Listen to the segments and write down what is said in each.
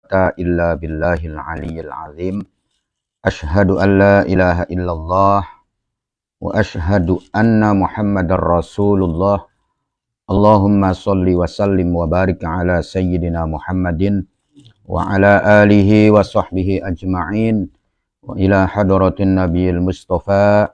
quwwata illa billahil aliyyil azim. Asyhadu an la ilaha illallah wa asyhadu anna Muhammadar Rasulullah. Allahumma sholli wa sallim wa barik ala sayyidina Muhammadin wa ala alihi wa sahbihi ajma'in wa ila hadratin nabiyil mustafa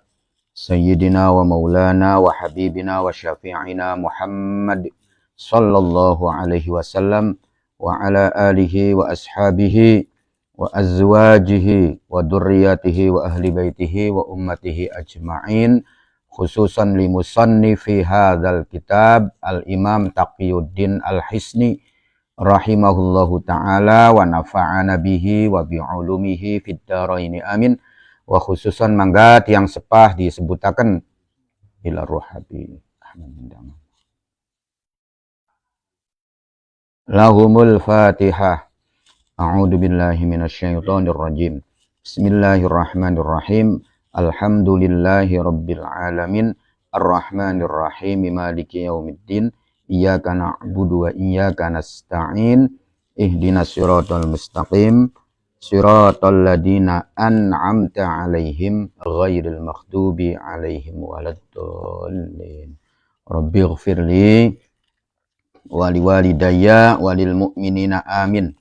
sayyidina wa maulana wa habibina wa syafi'ina Muhammad sallallahu alaihi wasallam wa ala alihi wa ashabihi wa azwajihi wa durriyatihi wa ahli baitihi wa ummatihi ajma'in, khususan li musannifi hadzal kitab al-Imam Taqiyuddin Al-Hisni rahimahullahu ta'ala wa nafa'ana bihi wa bi'ulumihi fid dharaini amin. Wa khususan manggat yang sepah disebutaken ila ruhabi lahumul fatihah. A'udzu billahi minasyaitonir rajim. Bismillahirrahmanirrahim. Alhamdulillahi rabbil alamin. Arrahmanir rahim. Maliki yaumiddin. Iyyaka na'budu wa iyyaka nasta'in. Ihdinas siratal mustaqim. Siratal ladina an'amta 'alaihim ghairil maghdubi 'alaihim waladdallin. Rabbighfirli wa liwalidayya walil mu'minina amin.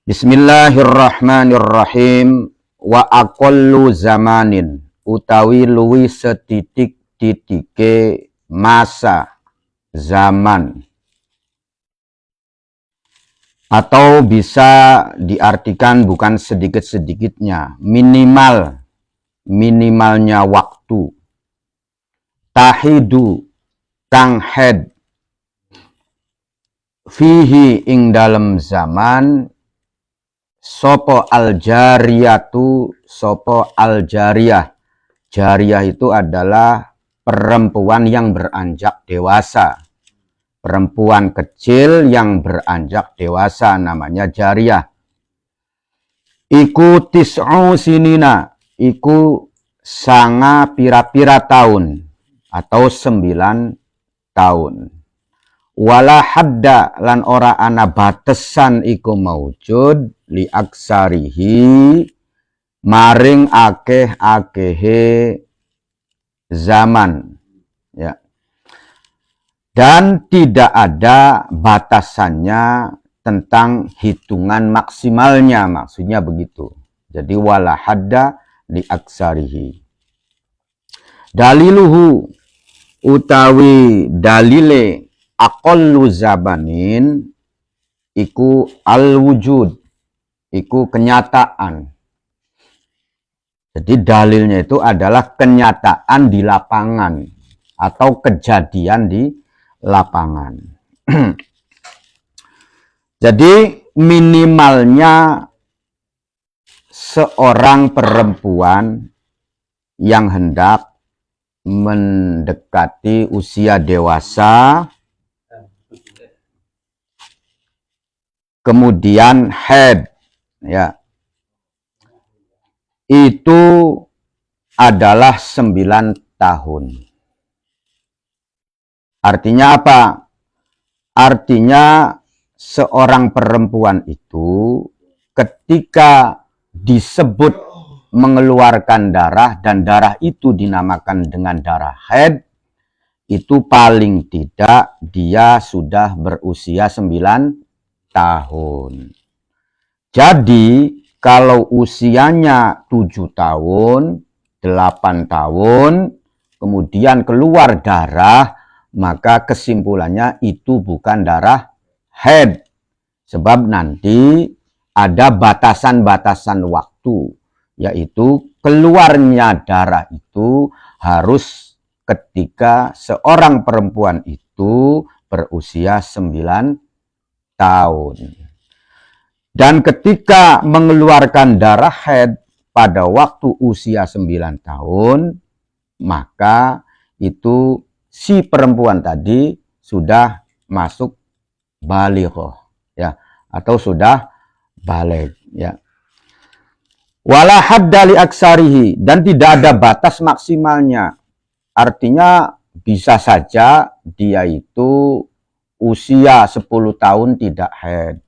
Bismillahirrahmanirrahim. Wa aqallu zamanin, utawi luwi setitik-titike masa zaman, atau bisa diartikan bukan sedikit-sedikitnya, minimalnya waktu. Tahidu kang head fihi ing dalam zaman sopo al-jariyatu, sopo al-jariyah. Jariyah itu adalah perempuan yang beranjak dewasa. Perempuan kecil yang beranjak dewasa namanya jariyah. Iku tis'u sinina, iku sanga pira-pira tahun atau 9 tahun. Wala hadda lan ora ana batesan iku maujud li aksarihi maring akeh-akehe zaman, ya. Dan tidak ada batasannya tentang hitungan maksimalnya, maksudnya begitu. Jadi wala hadda li aksarihi. Daliluhu utawi dalile aqallu zamanin iku al-wujud, iku kenyataan. Jadi dalilnya itu adalah kenyataan di lapangan atau kejadian di lapangan. Jadi minimalnya seorang perempuan yang hendak mendekati usia dewasa, kemudian head, ya, itu adalah 9 tahun. Artinya apa? Artinya seorang perempuan itu ketika disebut mengeluarkan darah dan darah itu dinamakan dengan darah haid, itu paling tidak dia sudah berusia 9 tahun. Jadi kalau usianya 7 tahun, 8 tahun, kemudian keluar darah, maka kesimpulannya itu bukan darah haid. Sebab nanti ada batasan-batasan waktu, yaitu keluarnya darah itu harus ketika seorang perempuan itu berusia 9 tahun. Dan ketika mengeluarkan darah haid pada waktu usia 9 tahun, maka itu si perempuan tadi sudah masuk balighah, ya, atau sudah baligh, ya. Wala hadda li aksarihi, dan tidak ada batas maksimalnya. Artinya bisa saja dia itu usia 10 tahun tidak haid,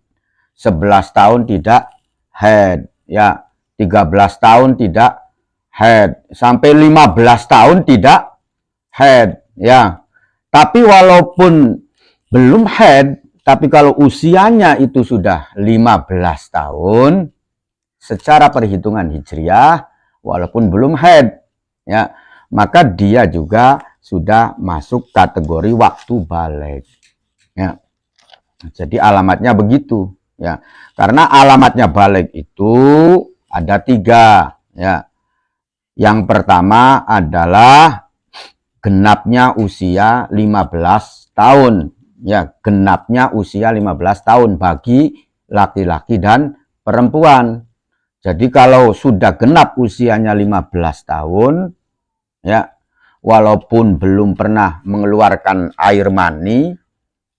11 tahun tidak haid, ya, 13 tahun tidak haid, sampai 15 tahun tidak haid, ya. Tapi walaupun belum haid, tapi kalau usianya itu sudah 15 tahun, secara perhitungan hijriah, walaupun belum haid, ya, maka dia juga sudah masuk kategori waktu balik, ya. Jadi alamatnya begitu, ya. Karena alamatnya balik itu ada 3, ya. Yang pertama adalah genapnya usia 15 tahun, ya, genapnya usia 15 tahun bagi laki-laki dan perempuan. Jadi kalau sudah genap usianya 15 tahun, ya, walaupun belum pernah mengeluarkan air mani,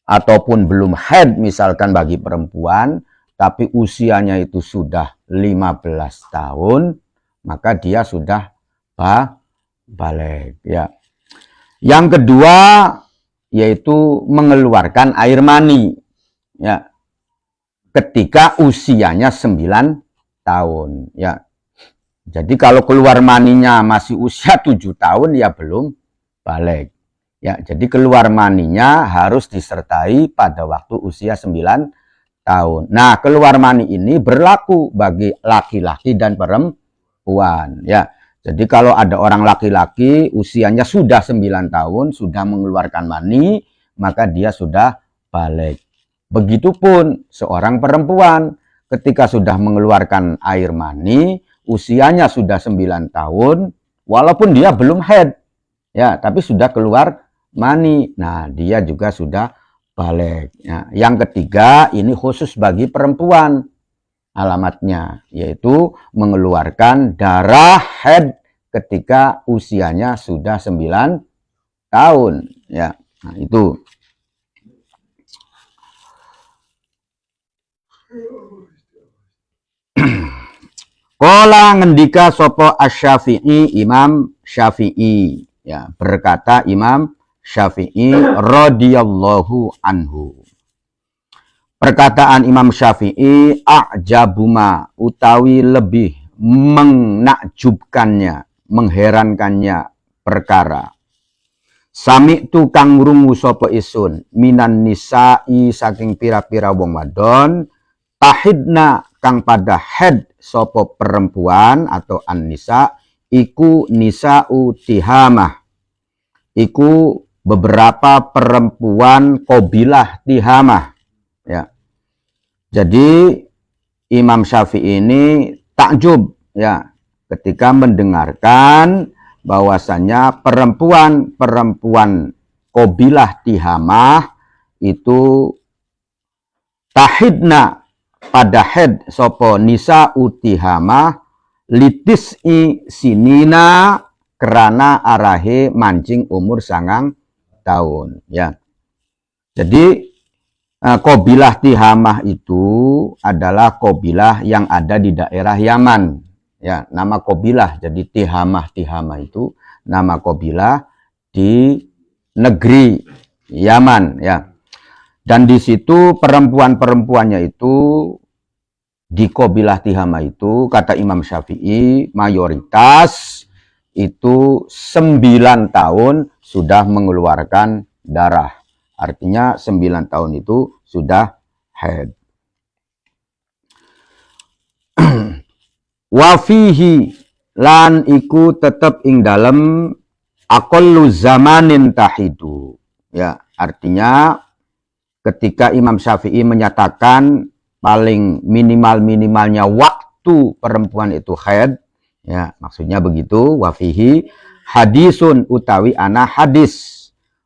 ataupun belum haid misalkan bagi perempuan, tapi usianya itu sudah 15 tahun, maka dia sudah balik, ya. Yang kedua, yaitu mengeluarkan air mani, ya, ketika usianya 9 tahun, ya. Jadi kalau keluar maninya masih usia 7 tahun, ya belum balik, ya. Jadi keluar maninya harus disertai pada waktu usia 9 tahun. Nah, keluar mani ini berlaku bagi laki-laki dan perempuan, ya. Jadi kalau ada orang laki-laki usianya sudah 9 tahun, sudah mengeluarkan mani, maka dia sudah balik. Begitupun seorang perempuan, ketika sudah mengeluarkan air mani, usianya sudah 9 tahun, walaupun dia belum haid, ya, tapi sudah keluar mani, nah dia juga sudah balik, ya. Yang ketiga, ini khusus bagi perempuan alamatnya, yaitu mengeluarkan darah haid ketika usianya sudah 9 tahun, ya. Nah, itu. Qala ngendika sopo Asy-Syafi'i, Imam Syafi'i, ya, berkata Imam Syafi'i radhiyallahu anhu. Perkataan Imam Syafi'i, a'jabuma, utawi lebih menakjubkannya, mengherankannya perkara. Sami'tu kang ngrungu sapa isun minan nisa'i saking pira-pira wong wadon, tahidna kang pada haid sopo perempuan atau an-nisa, iku nisa'u tihamah, iku beberapa perempuan kabilah Tihamah, ya. Jadi Imam Syafi'i ini takjub, ya, ketika mendengarkan bahwasanya perempuan-perempuan kabilah Tihamah itu tahidna pada haid sopo nisa utihamah litis'i sinina kerana arahe mancing umur 9 tahun, ya. Jadi kabilah Tihamah itu adalah kabilah yang ada di daerah Yaman, ya. Nama kabilah, jadi Tihamah itu nama kabilah di negeri Yaman, ya. Dan di situ perempuan-perempuannya itu di kabilah Tihamah itu, kata Imam Syafi'i, mayoritas itu 9 tahun sudah mengeluarkan darah. Artinya 9 tahun itu sudah haid. Wafihi lan iku tetep ing dalem aqallu zamanin tahidu. Ya, artinya ketika Imam Syafi'i menyatakan paling minimalnya waktu perempuan itu haid, ya, maksudnya begitu. Wafihi hadisun utawi ana hadis,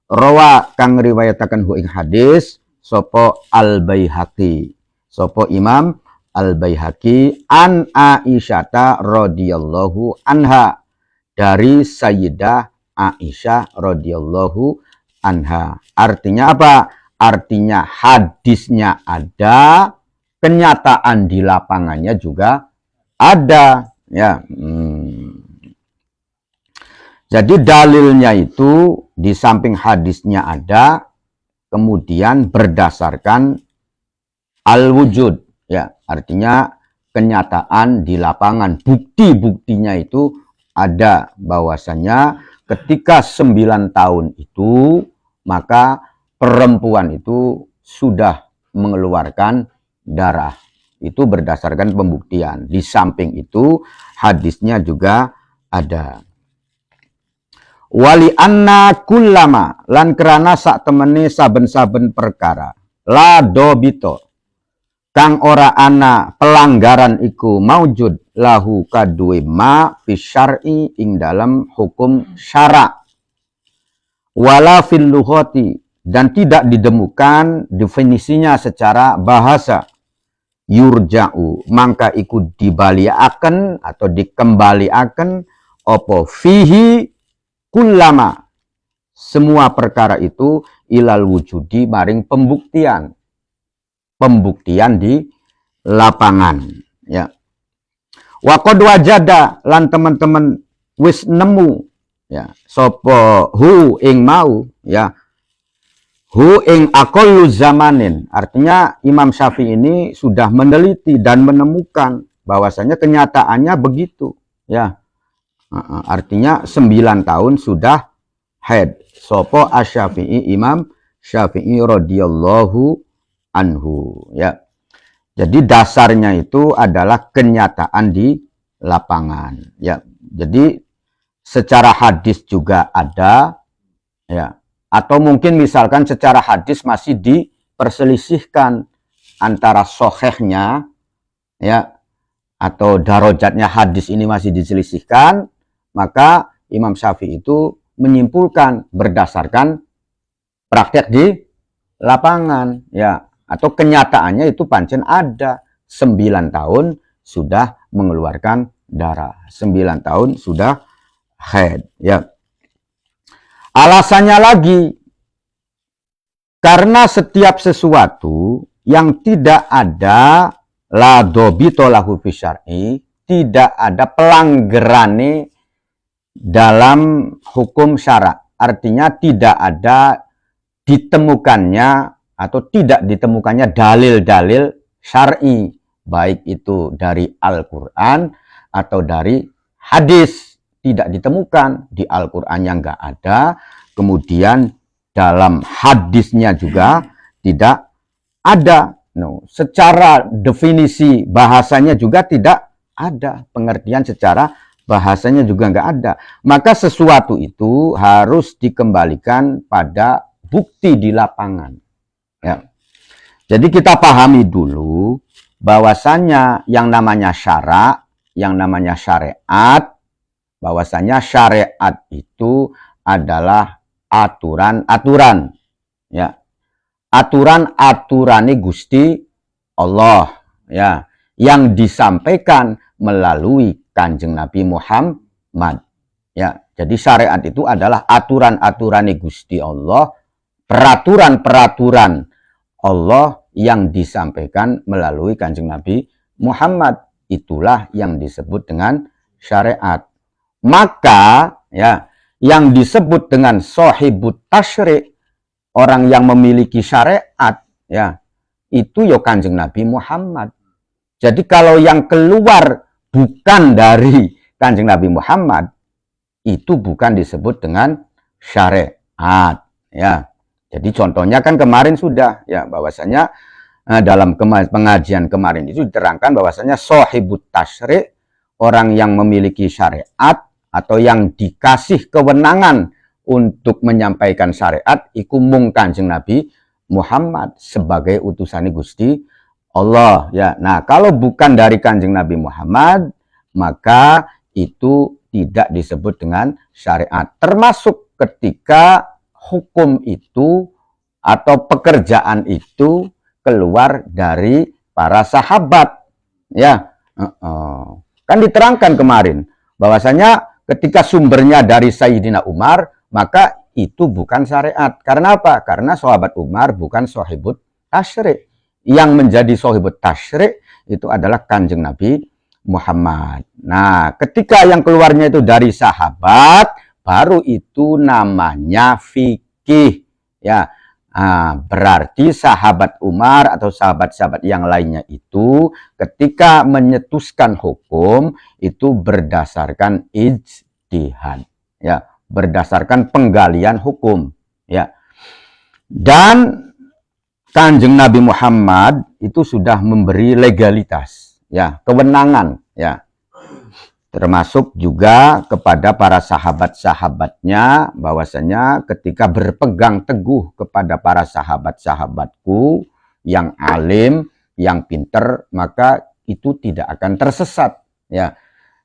rawa kang riwayataken hu ing hadis sopo Al-Baihaqi, sopo Imam Al-Baihaqi an Aisyata radhiyallahu anha, dari Sayyidah Aisyah radhiyallahu anha. Artinya apa? Artinya hadisnya ada, kenyataan di lapangannya juga ada, ya. Jadi dalilnya itu di samping hadisnya ada, kemudian berdasarkan al-wujud, Ya, artinya kenyataan di lapangan, bukti-buktinya itu ada bahwasanya ketika 9 tahun itu, maka perempuan itu sudah mengeluarkan darah. Itu berdasarkan pembuktian. Di samping itu, hadisnya juga ada. Wali anna kullama lan kerana sak temene saben-saben perkara la dobito kang ora ana pelanggaran iku maujud lahu kadue ma fi syar'i ing dalam hukum syara wala fil lughati dan tidak ditemukan definisinya secara bahasa yurja'u mangka iku dibaliaken atau dikembaliaken opo fihi kullama semua perkara itu ilal wujudi maring pembuktian di lapangan ya. Wa qad wajada lan teman-teman wis nemu ya sapa hu ing mau ya hu ing aqallu zamanin, artinya Imam Syafi'i ini sudah meneliti dan menemukan bahwasanya kenyataannya begitu ya. Artinya 9 tahun sudah haid sapa Asy-Syafi'i, Imam Syafi'i radhiyallahu anhu ya. Jadi dasarnya itu adalah kenyataan di lapangan ya. Jadi secara hadis juga ada ya, atau mungkin misalkan secara hadis masih diperselisihkan antara sohehnya ya atau darajatnya hadis ini masih diselisihkan, maka Imam Syafi'i itu menyimpulkan berdasarkan praktek di lapangan ya, atau kenyataannya itu pancen ada 9 tahun sudah mengeluarkan darah, 9 tahun sudah haid ya. Alasannya lagi karena setiap sesuatu yang tidak ada la dobito lahu fi syar'i, tidak ada pelanggarane dalam hukum syara, artinya tidak ada ditemukannya atau tidak ditemukannya dalil-dalil syar'i, baik itu dari Al-Quran atau dari hadis. Tidak ditemukan di Al-Qurannya nggak ada, kemudian dalam hadisnya juga tidak ada. No, secara definisi bahasanya juga tidak ada, pengertian secara bahasanya juga nggak ada. Maka sesuatu itu harus dikembalikan pada bukti di lapangan. Ya. Jadi kita pahami dulu bahwasannya yang namanya syara, yang namanya syariat, bahwasanya syariat itu adalah aturan-aturan ya. Aturan-aturane Gusti Allah ya, yang disampaikan melalui Kanjeng Nabi Muhammad ya. Jadi syariat itu adalah aturan-aturane Gusti Allah, peraturan-peraturan Allah yang disampaikan melalui Kanjeng Nabi Muhammad. Itulah yang disebut dengan syariat. Maka ya, yang disebut dengan sahibut tasyri', orang yang memiliki syariat ya, itu ya Kanjeng Nabi Muhammad. Jadi kalau yang keluar bukan dari Kanjeng Nabi Muhammad, itu bukan disebut dengan syariat ya. Jadi contohnya kan kemarin sudah ya, bahwasanya dalam pengajian kemarin itu diterangkan bahwasanya sahibut tasyri', orang yang memiliki syariat atau yang dikasih kewenangan untuk menyampaikan syariat iku mung Kanjeng Nabi Muhammad sebagai utusan Gusti Allah ya. Nah, kalau bukan dari Kanjeng Nabi Muhammad, maka itu tidak disebut dengan syariat. Termasuk ketika hukum itu atau pekerjaan itu keluar dari para sahabat ya. Kan diterangkan kemarin bahwasanya ketika sumbernya dari Sayyidina Umar, maka itu bukan syariat. Karena apa? Karena sahabat Umar bukan sahibut tasyri'. Yang menjadi sahibut tasyri' itu adalah Kanjeng Nabi Muhammad. Nah, ketika yang keluarnya itu dari sahabat, baru itu namanya fikih. Ya, Berarti sahabat Umar atau sahabat-sahabat yang lainnya itu ketika menyetuskan hukum itu berdasarkan ijtihad, ya, berdasarkan penggalian hukum, ya. Dan Kanjeng Nabi Muhammad itu sudah memberi legalitas, ya, kewenangan, ya, termasuk juga kepada para sahabat-sahabatnya, bahwasanya ketika berpegang teguh kepada para sahabat-sahabatku yang alim, yang pinter, maka itu tidak akan tersesat, ya.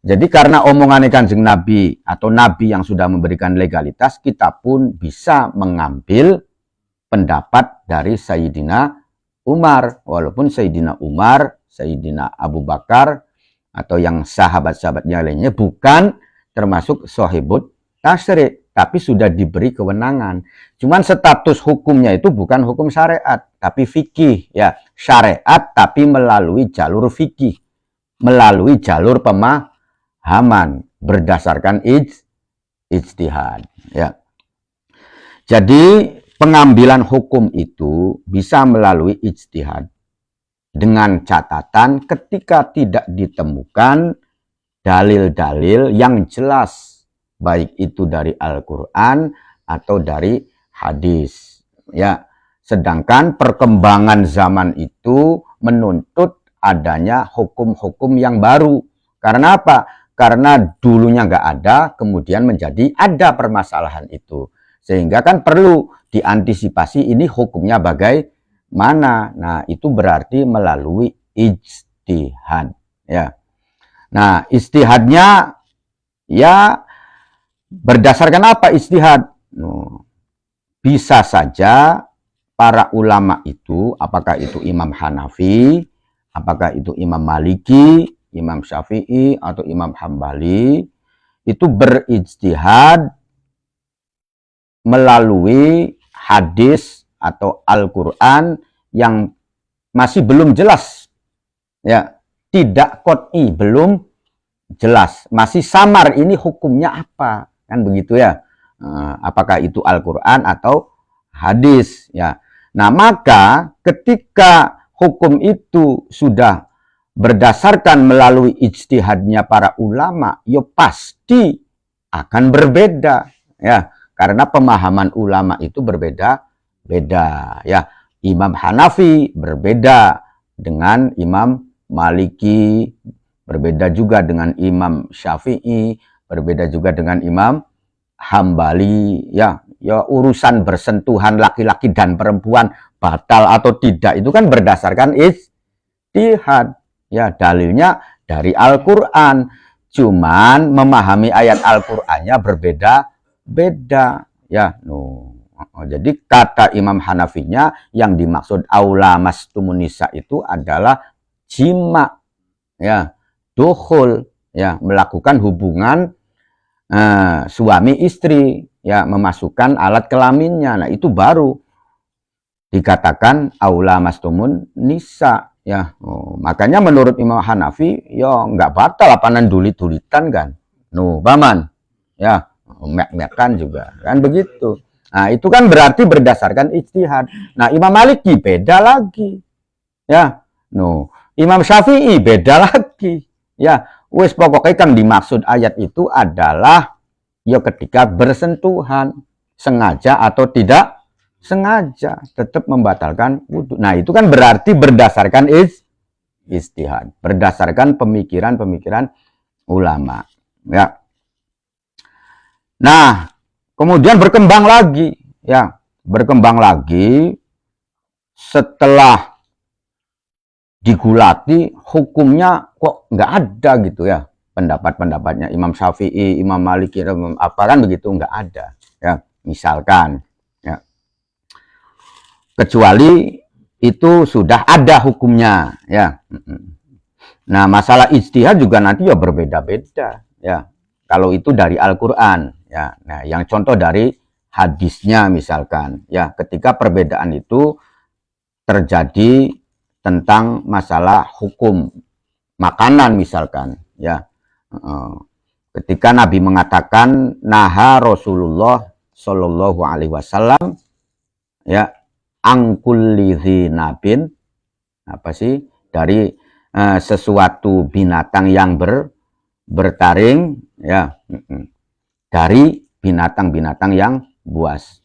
Jadi karena omongan Kanjeng Nabi atau Nabi yang sudah memberikan legalitas, kita pun bisa mengambil pendapat dari Sayyidina Umar, walaupun Sayyidina Umar, Sayyidina Abu Bakar, atau yang sahabat-sahabatnya lainnya bukan termasuk sahibut tasyri', tapi sudah diberi kewenangan. Cuman status hukumnya itu bukan hukum syariat, tapi fikih, ya, syariat tapi melalui jalur fikih, melalui jalur pemahaman berdasarkan ijtihad, ya. Jadi pengambilan hukum itu bisa melalui ijtihad dengan catatan ketika tidak ditemukan dalil-dalil yang jelas, baik itu dari Al-Quran atau dari hadis, ya. Sedangkan perkembangan zaman itu menuntut adanya hukum-hukum yang baru. Karena apa? Karena dulunya nggak ada, kemudian menjadi ada permasalahan itu. Sehingga kan perlu diantisipasi ini hukumnya bagaimana. Nah, itu berarti melalui ijtihad, ya. Nah, ijtihadnya ya berdasarkan apa ijtihad? Bisa saja para ulama itu, apakah itu Imam Hanafi, apakah itu Imam Maliki, Imam Syafi'i, atau Imam Hambali, itu berijtihad melalui hadis atau Al-Quran yang masih belum jelas, ya, tidak qot'i, belum jelas, masih samar ini hukumnya apa, kan begitu, ya. Apakah itu Al-Quran atau hadis, ya. Nah, maka ketika hukum itu sudah berdasarkan melalui ijtihadnya para ulama, ya pasti akan berbeda, ya. Karena pemahaman ulama itu berbeda-beda, ya. Imam Hanafi berbeda dengan Imam Maliki, berbeda juga dengan Imam Syafi'i, berbeda juga dengan Imam Hambali, ya. Ya, urusan bersentuhan laki-laki dan perempuan batal atau tidak itu kan berdasarkan ijtihad, ya. Dalilnya dari Al-Quran, cuman memahami ayat Al-Qur'annya berbeda-beda, ya. Jadi kata Imam Hanafinya yang dimaksud aula mastumun nisa itu adalah jima, ya, dukhul, ya, melakukan hubungan suami istri, ya, memasukkan alat kelaminnya. Nah, itu baru dikatakan aula mastumun nisa, ya. Makanya menurut Imam Hanafi ya nggak batal apanan dulit-dulitan kan, paman, ya, mek-mekan juga kan begitu. Nah, itu kan berarti berdasarkan ijtihad. Nah, Imam Maliki beda lagi, ya. Imam Syafi'i beda lagi, ya. Wes pokoknya kan dimaksud ayat itu adalah ya ketika bersentuhan, sengaja atau tidak sengaja, tetap membatalkan wudhu. Nah, itu kan berarti berdasarkan ijtihad, berdasarkan pemikiran-pemikiran ulama, ya. Nah, kemudian berkembang lagi, ya, berkembang lagi setelah digulati hukumnya kok nggak ada gitu, ya, pendapat-pendapatnya Imam Syafi'i, Imam Maliki, apa kan begitu, nggak ada, ya, misalkan, ya, kecuali itu sudah ada hukumnya, ya. Nah, masalah ijtihad juga nanti ya berbeda-beda, ya. Kalau itu dari Al-Quran, ya. Nah, yang contoh dari hadisnya misalkan, ya, ketika perbedaan itu terjadi tentang masalah hukum makanan misalkan, ya. Ketika Nabi mengatakan naha Rasulullah Shallallahu Alaihi Wasallam, ya, angkulli dzinabin, apa sih, dari sesuatu binatang yang bertaring, ya, dari binatang-binatang yang buas.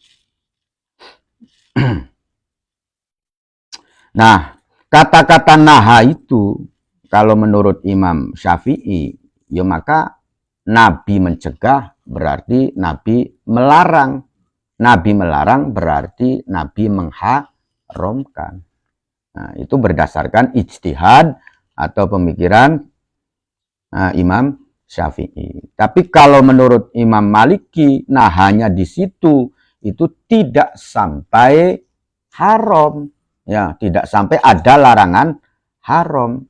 Nah, kata-kata naha itu kalau menurut Imam Syafi'i, ya maka Nabi mencegah berarti Nabi melarang. Nabi melarang berarti Nabi mengharamkan. Nah, itu berdasarkan ijtihad atau pemikiran Imam Syafi'i. Tapi kalau menurut Imam Maliki, nah hanya di situ itu tidak sampai haram, ya, tidak sampai ada larangan haram.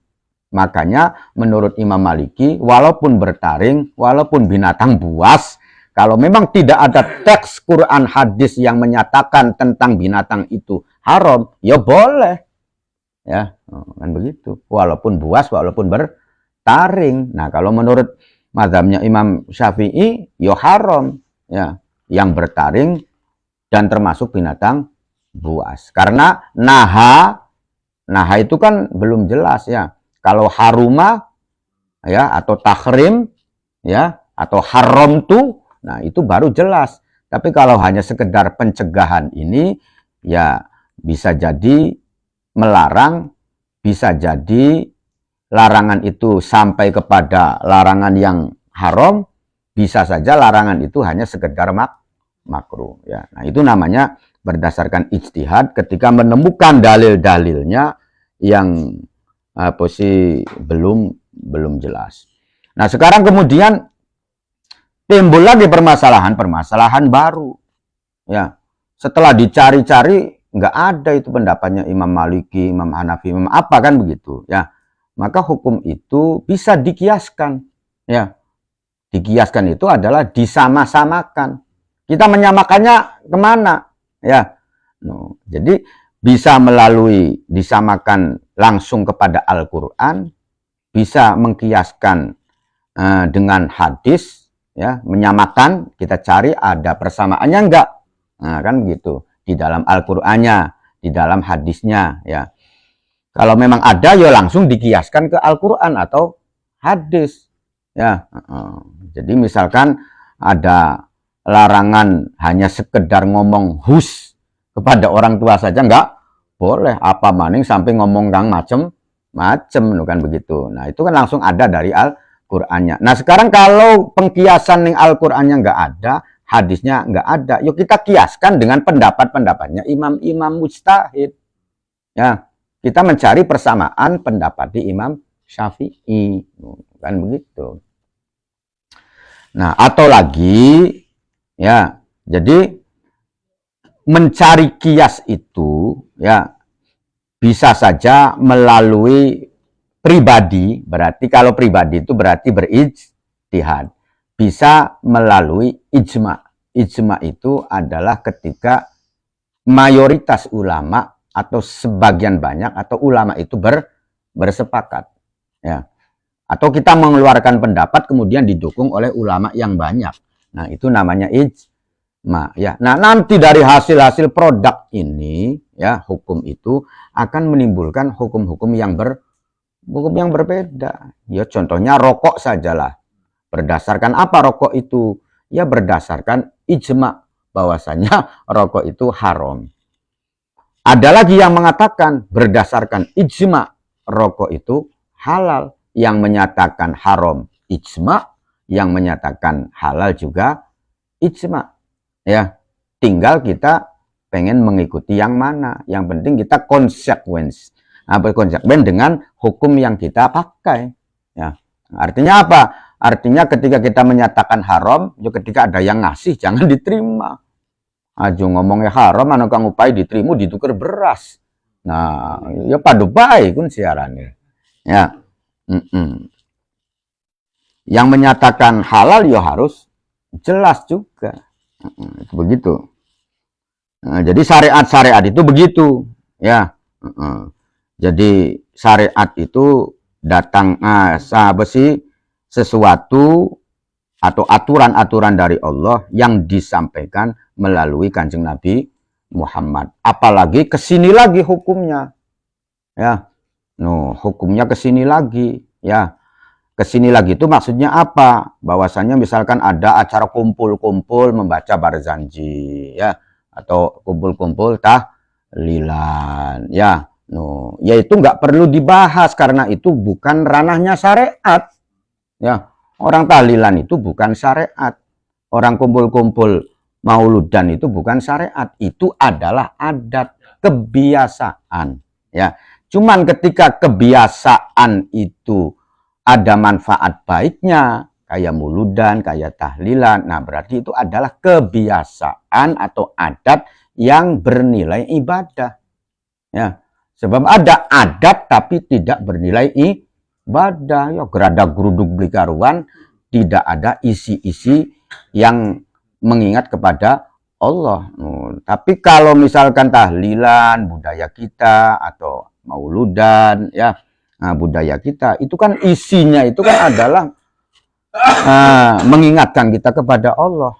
Makanya menurut Imam Maliki, walaupun bertaring, walaupun binatang buas, kalau memang tidak ada teks Quran hadis yang menyatakan tentang binatang itu haram, ya boleh. Ya, kan begitu. Walaupun buas, walaupun bertaring. Nah, kalau menurut mazhabnya Imam Syafi'i, ya haram, ya, yang bertaring dan termasuk binatang buas. Karena naha itu kan belum jelas, ya. Kalau haruma, ya, atau tahrim, ya, atau haram tuh, nah itu baru jelas. Tapi kalau hanya sekedar pencegahan ini, ya bisa jadi melarang, bisa jadi larangan itu sampai kepada larangan yang haram, bisa saja larangan itu hanya sekedar makruh, ya. Nah, itu namanya berdasarkan ijtihad ketika menemukan dalil-dalilnya yang belum jelas. Nah, sekarang kemudian timbul lagi permasalahan baru, ya. Setelah dicari-cari nggak ada itu pendapatnya Imam Maliki, Imam Hanafi, Imam apa kan begitu, ya. Maka hukum itu bisa dikiaskan, ya. Dikiaskan itu adalah disama-samakan. Kita menyamakannya kemana, ya. Jadi bisa melalui disamakan langsung kepada Al-Quran, bisa mengkiaskan dengan hadis, ya, menyamakan, kita cari ada persamaannya enggak, nah, kan begitu. Di dalam Al-Qur'annya, di dalam hadisnya, ya. Kalau memang ada, ya langsung dikiaskan ke Al-Qur'an atau hadis, ya. Jadi misalkan ada larangan hanya sekedar ngomong hus kepada orang tua saja, enggak boleh, apa maning sampai ngomong kang macem-macem, kan begitu. Nah, itu kan langsung ada dari Al-Qur'annya. Nah, sekarang kalau pengkiasan ning Al-Qur'annya enggak ada, hadisnya enggak ada, yuk kita kiaskan dengan pendapat-pendapatnya imam-imam mujtahid, ya. Kita mencari persamaan pendapat di Imam Syafi'i, kan begitu. Nah, atau lagi, ya, jadi mencari kias itu, ya, bisa saja melalui pribadi. Berarti kalau pribadi itu berarti berijtihad. Bisa melalui ijma. Ijma itu adalah ketika mayoritas ulama atau sebagian banyak atau ulama itu bersepakat, ya. Atau kita mengeluarkan pendapat kemudian didukung oleh ulama yang banyak. Nah, itu namanya ijma, ya. Nah, nanti dari hasil-hasil produk ini, ya, hukum itu akan menimbulkan hukum-hukum yang berbeda. Ya, contohnya rokok sajalah. Berdasarkan apa rokok itu? Ya, berdasarkan ijma bahwasanya rokok itu haram. Ada lagi yang mengatakan berdasarkan ijma rokok itu halal. Yang menyatakan haram ijma, yang menyatakan halal juga ijma, ya. Tinggal kita pengen mengikuti yang mana. Yang penting kita konsekuen dengan hukum yang kita pakai, ya. Artinya apa? Artinya ketika kita menyatakan haram, ya ketika ada yang ngasih jangan diterima. Aja ngomongnya haram, anu kang upai diterima ditukar beras. Nah, ya padu baik kun siarannya, ya. Yang menyatakan halal ya harus jelas juga, begitu. Nah, jadi syariat itu begitu, ya. Jadi syariat itu datang sesuatu atau aturan-aturan dari Allah yang disampaikan melalui Kanjeng Nabi Muhammad. Apalagi kesini lagi hukumnya. Ya, hukumnya kesini lagi. Ya, kesini lagi itu maksudnya apa? Bahwasanya misalkan ada acara kumpul-kumpul membaca Barzanji, ya, atau kumpul-kumpul tahlilan, ya. Ya itu nggak perlu dibahas karena itu bukan ranahnya syariat. Ya, orang tahlilan itu bukan syariat. Orang kumpul-kumpul mauludan itu bukan syariat. Itu adalah adat, kebiasaan. Ya, cuman ketika kebiasaan itu ada manfaat baiknya, kayak mauludan, kayak tahlilan, nah berarti itu adalah kebiasaan atau adat yang bernilai ibadah. Ya, sebab ada adat tapi tidak bernilai ibadah. Ya, geradak geruduk beli karuan, tidak ada isi-isi yang mengingat kepada Allah. Tapi kalau misalkan tahlilan, budaya kita, atau mauludan, ya, budaya kita, itu kan isinya itu kan adalah mengingatkan kita kepada Allah.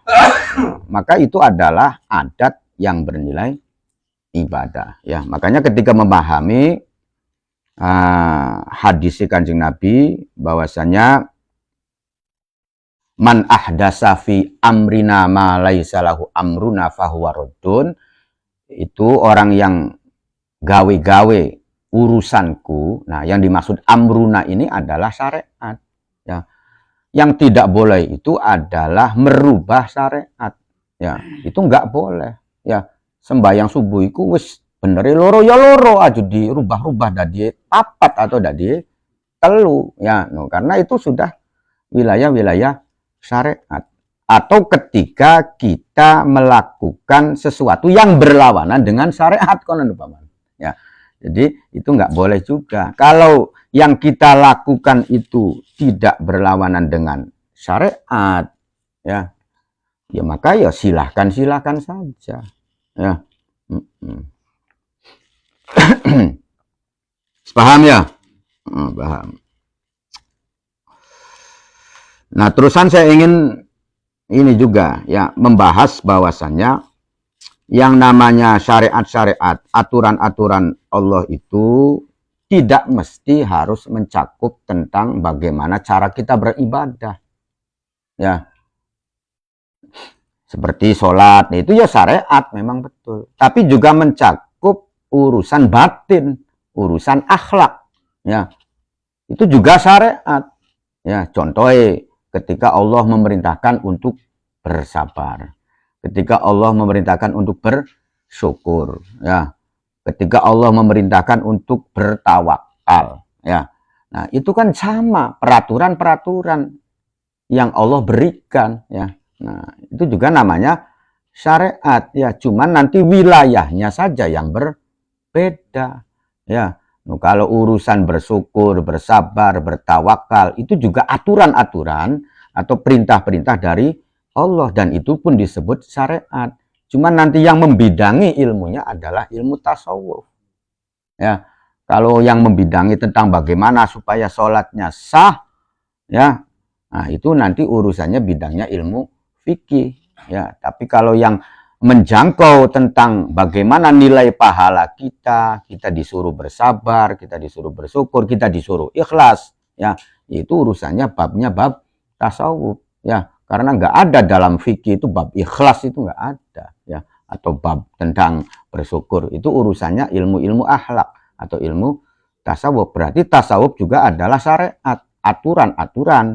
Maka itu adalah adat yang bernilai ibadah. Ya, makanya ketika memahami hadis Kanjeng Nabi bahwasanya man ahdasa fi amrina ma laisa lahu amruna fahuwa raddun, itu orang yang gawe-gawe urusanku. Nah, yang dimaksud amruna ini adalah syariat. Ya, yang tidak boleh itu adalah merubah syariat. Ya, itu enggak boleh. Ya, sembahyang subuh itu wis bener loro ya loro aja dirubah-rubah dari papat atau dari telu. Ya, karena itu sudah wilayah-wilayah syariat. Atau ketika kita melakukan sesuatu yang berlawanan dengan syariat, ya, jadi itu nggak boleh juga. Kalau yang kita lakukan itu tidak berlawanan dengan syariat, ya maka ya silahkan saja. Ya, paham ya? Paham. Nah, terusan saya ingin ini juga ya membahas bahwasannya yang namanya syariat-syariat, aturan-aturan Allah itu tidak mesti harus mencakup tentang bagaimana cara kita beribadah. Ya. Seperti sholat, itu ya syariat memang betul. Tapi juga mencakup urusan batin, urusan akhlak. Ya. Itu juga syariat. Ya, contohnya ketika Allah memerintahkan untuk bersabar, ketika Allah memerintahkan untuk bersyukur, ya, ketika Allah memerintahkan untuk bertawakal, ya. Nah, itu kan sama peraturan-peraturan yang Allah berikan, ya. Nah, itu juga namanya syariat, ya. Cuman nanti wilayahnya saja yang berbeda, ya. Kalau urusan bersyukur, bersabar, bertawakal, itu juga aturan-aturan atau perintah-perintah dari Allah. Dan itu pun disebut syariat. Cuma nanti yang membidangi ilmunya adalah ilmu tasawuf. Ya, kalau yang membidangi tentang bagaimana supaya sholatnya sah, ya, nah itu nanti urusannya bidangnya ilmu fikih. Ya, tapi kalau yang menjangkau tentang bagaimana nilai pahala kita disuruh bersabar, kita disuruh bersyukur, kita disuruh ikhlas, ya, itu urusannya babnya bab tasawuf, ya, karena nggak ada dalam fikih itu bab ikhlas, itu nggak ada, ya, atau bab tentang bersyukur, itu urusannya ilmu-ilmu akhlak atau ilmu tasawuf. Berarti tasawuf juga adalah syariat, aturan-aturan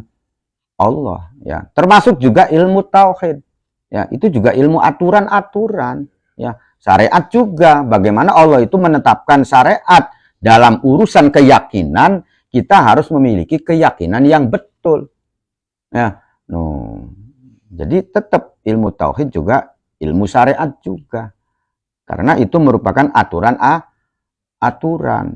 Allah, ya, termasuk juga ilmu tauhid. Ya, itu juga ilmu aturan-aturan, ya. Syariat juga bagaimana Allah itu menetapkan syariat dalam urusan keyakinan, kita harus memiliki keyakinan yang betul. Ya, jadi tetap ilmu tauhid juga ilmu syariat juga. Karena itu merupakan aturan.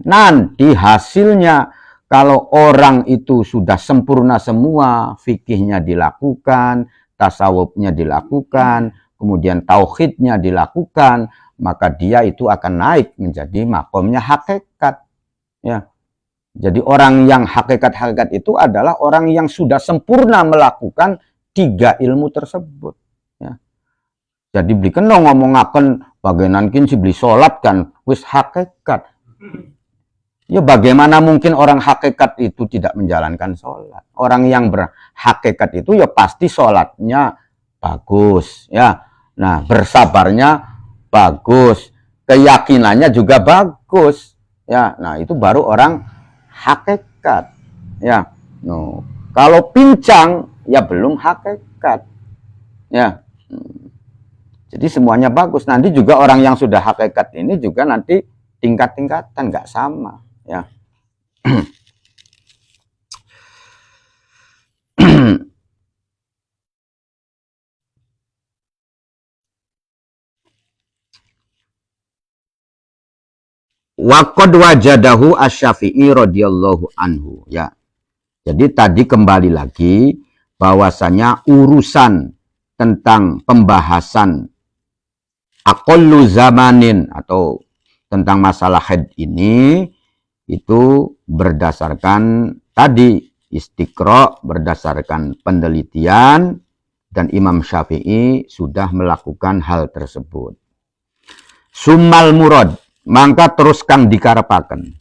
Nanti hasilnya kalau orang itu sudah sempurna semua, fikihnya dilakukan, tasawufnya dilakukan, kemudian tauhidnya dilakukan, maka dia itu akan naik menjadi makomnya hakikat. Ya. Jadi orang yang hakikat itu adalah orang yang sudah sempurna melakukan 3 ilmu tersebut. Ya. Jadi belikan ngomongaken Bagian kin si beli sholat kan, wis hakikat. Ya bagaimana mungkin orang hakikat itu tidak menjalankan sholat? Orang yang berhakikat itu ya pasti sholatnya bagus, ya. Nah, bersabarnya bagus, keyakinannya juga bagus, ya. Nah, itu baru orang hakikat, ya. No. Kalau pincang, ya belum hakikat, ya. Jadi semuanya bagus. Nanti juga orang yang sudah hakikat ini juga nanti tingkat-tingkatan nggak sama, ya. Waqad wajadahu Asy-Syafi'i radhiyallahu anhu, ya. Jadi tadi kembali lagi bahwasanya urusan tentang pembahasan aqallu zamanin atau tentang masalah haid ini itu berdasarkan tadi istiqra, berdasarkan penelitian, dan Imam Syafi'i sudah melakukan hal tersebut. Summal murad, mangka terus kang dikarepaken,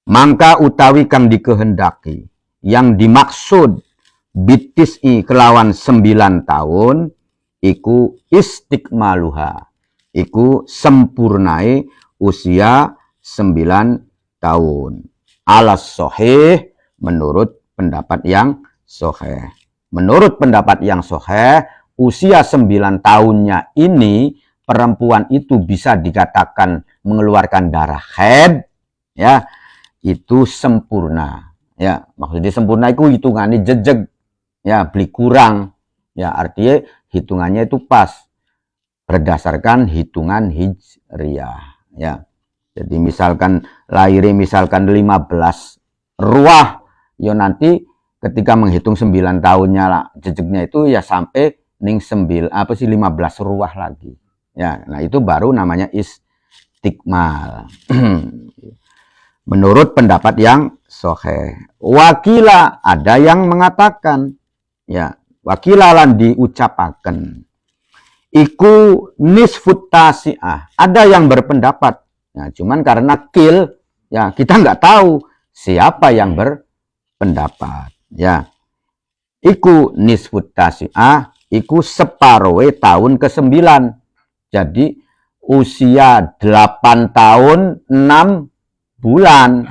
mangka utawi kang dikehendaki, yang dimaksud bitis'i kelawan 9 tahun, iku istiqmaluha, iku sempurnai usia 9 tahun. Alas sahih, menurut pendapat yang sahih. Menurut pendapat yang sahih, usia 9 tahunnya ini perempuan itu bisa dikatakan mengeluarkan darah haid, ya, itu sempurna. Ya, maksudnya sempurna itu hitungannya jejeg, ya, beli kurang, ya, artinya hitungannya itu pas berdasarkan hitungan hijriyah, ya. Jadi misalkan lahirnya misalkan 15 ruah, ya nanti ketika menghitung 9 tahunnya lah, jejegnya itu ya sampai ning 15 ruah lagi. Ya, nah itu baru namanya istiqmal. Menurut pendapat yang sahih. Wakila, ada yang mengatakan, ya, wakila lan diucapaken, iku nisfut tasi'ah. Ada yang berpendapat, ya, cuman karena kil, ya, kita nggak tahu siapa yang berpendapat, ya. Iku nisfut tasi'ah, iku separohe tahun ke-9. Jadi usia 8 tahun 6 bulan.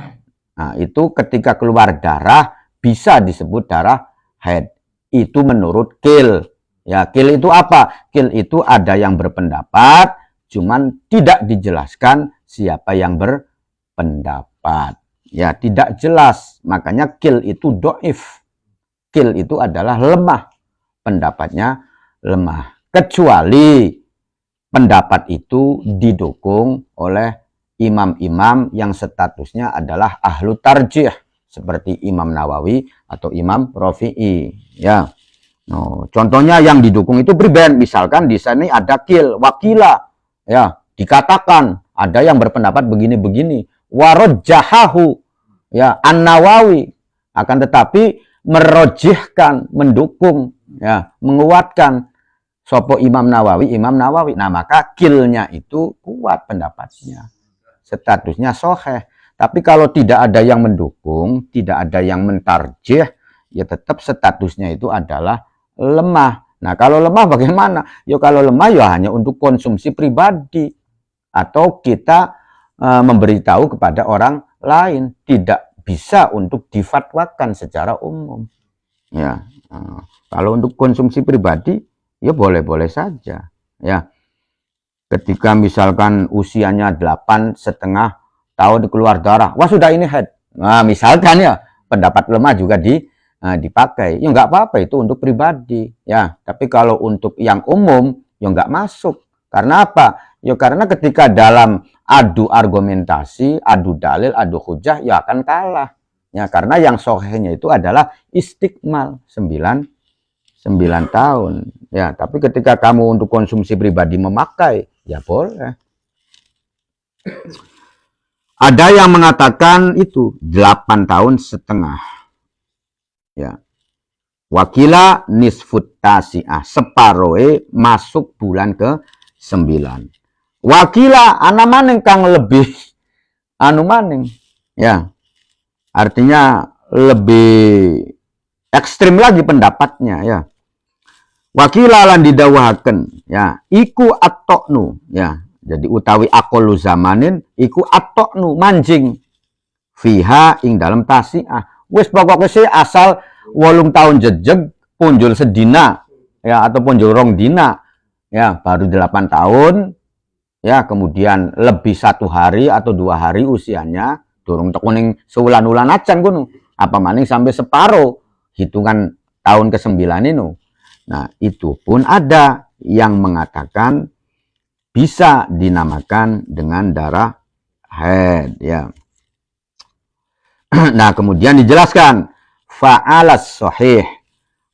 Nah, itu ketika keluar darah bisa disebut darah haid. Itu menurut kil. Ya, kil itu apa? Kil itu ada yang berpendapat, cuman tidak dijelaskan siapa yang berpendapat. Ya, tidak jelas. Makanya kil itu do'if. Kil itu adalah lemah. Pendapatnya lemah. Kecuali pendapat itu didukung oleh imam-imam yang statusnya adalah ahlu tarjih. Seperti Imam Nawawi atau Imam Rafi'i. Ya. No, contohnya yang didukung itu pribadi, misalkan di sini ada kil, wakila, ya, dikatakan ada yang berpendapat begini-begini, warajjahahu, ya, An-Nawawi, akan tetapi merojihkan, mendukung, ya, menguatkan sopo Imam Nawawi. Nah, maka kilnya itu kuat pendapatnya, statusnya sahih. Tapi kalau tidak ada yang mendukung, tidak ada yang mentarjih, ya tetap statusnya itu adalah lemah. Nah, kalau lemah bagaimana? Ya kalau lemah ya hanya untuk konsumsi pribadi. Atau kita memberitahu kepada orang lain. Tidak bisa untuk difatwakan secara umum. Ya, kalau untuk konsumsi pribadi, ya boleh-boleh saja. Ya, ketika misalkan usianya 8,5 tahun keluar darah, wah sudah ini haid. Nah, misalkan ya, pendapat lemah juga dipakai. Ya nggak apa-apa itu untuk pribadi. Ya, tapi kalau untuk yang umum, ya nggak masuk. Karena apa? Ya karena ketika dalam adu argumentasi, adu dalil, adu hujah, ya akan kalah. Ya, karena yang sahihnya itu adalah istiqmal 9 tahun. Ya, tapi ketika kamu untuk konsumsi pribadi memakai, ya boleh. Ada yang mengatakan itu 8,5 tahun. Ya. Wakila nisfut tasi'ah, separohe masuk bulan ke-9. Wakila ana maning kang lebih anu maning, ya. Artinya lebih ekstrim lagi pendapatnya, ya. Wakila lan didawuhaken, ya, iku atoknu, ya. Jadi utawi akolu zamanin iku atoknu manjing fiha ing dalam tasiah. Wis pokoknya sih asal 8 tahun jejeg punjul sedina, ya, atau punjul rong dina, ya, baru 8 tahun, ya, kemudian lebih 1 hari atau 2 hari usianya durung tekuning sewulan-wulan acan kuno, apa maning sampai separuh hitungan tahun ke-9 ini. Nah, itu pun ada yang mengatakan bisa dinamakan dengan darah haid, ya. Nah, kemudian dijelaskan fa'alas sahih,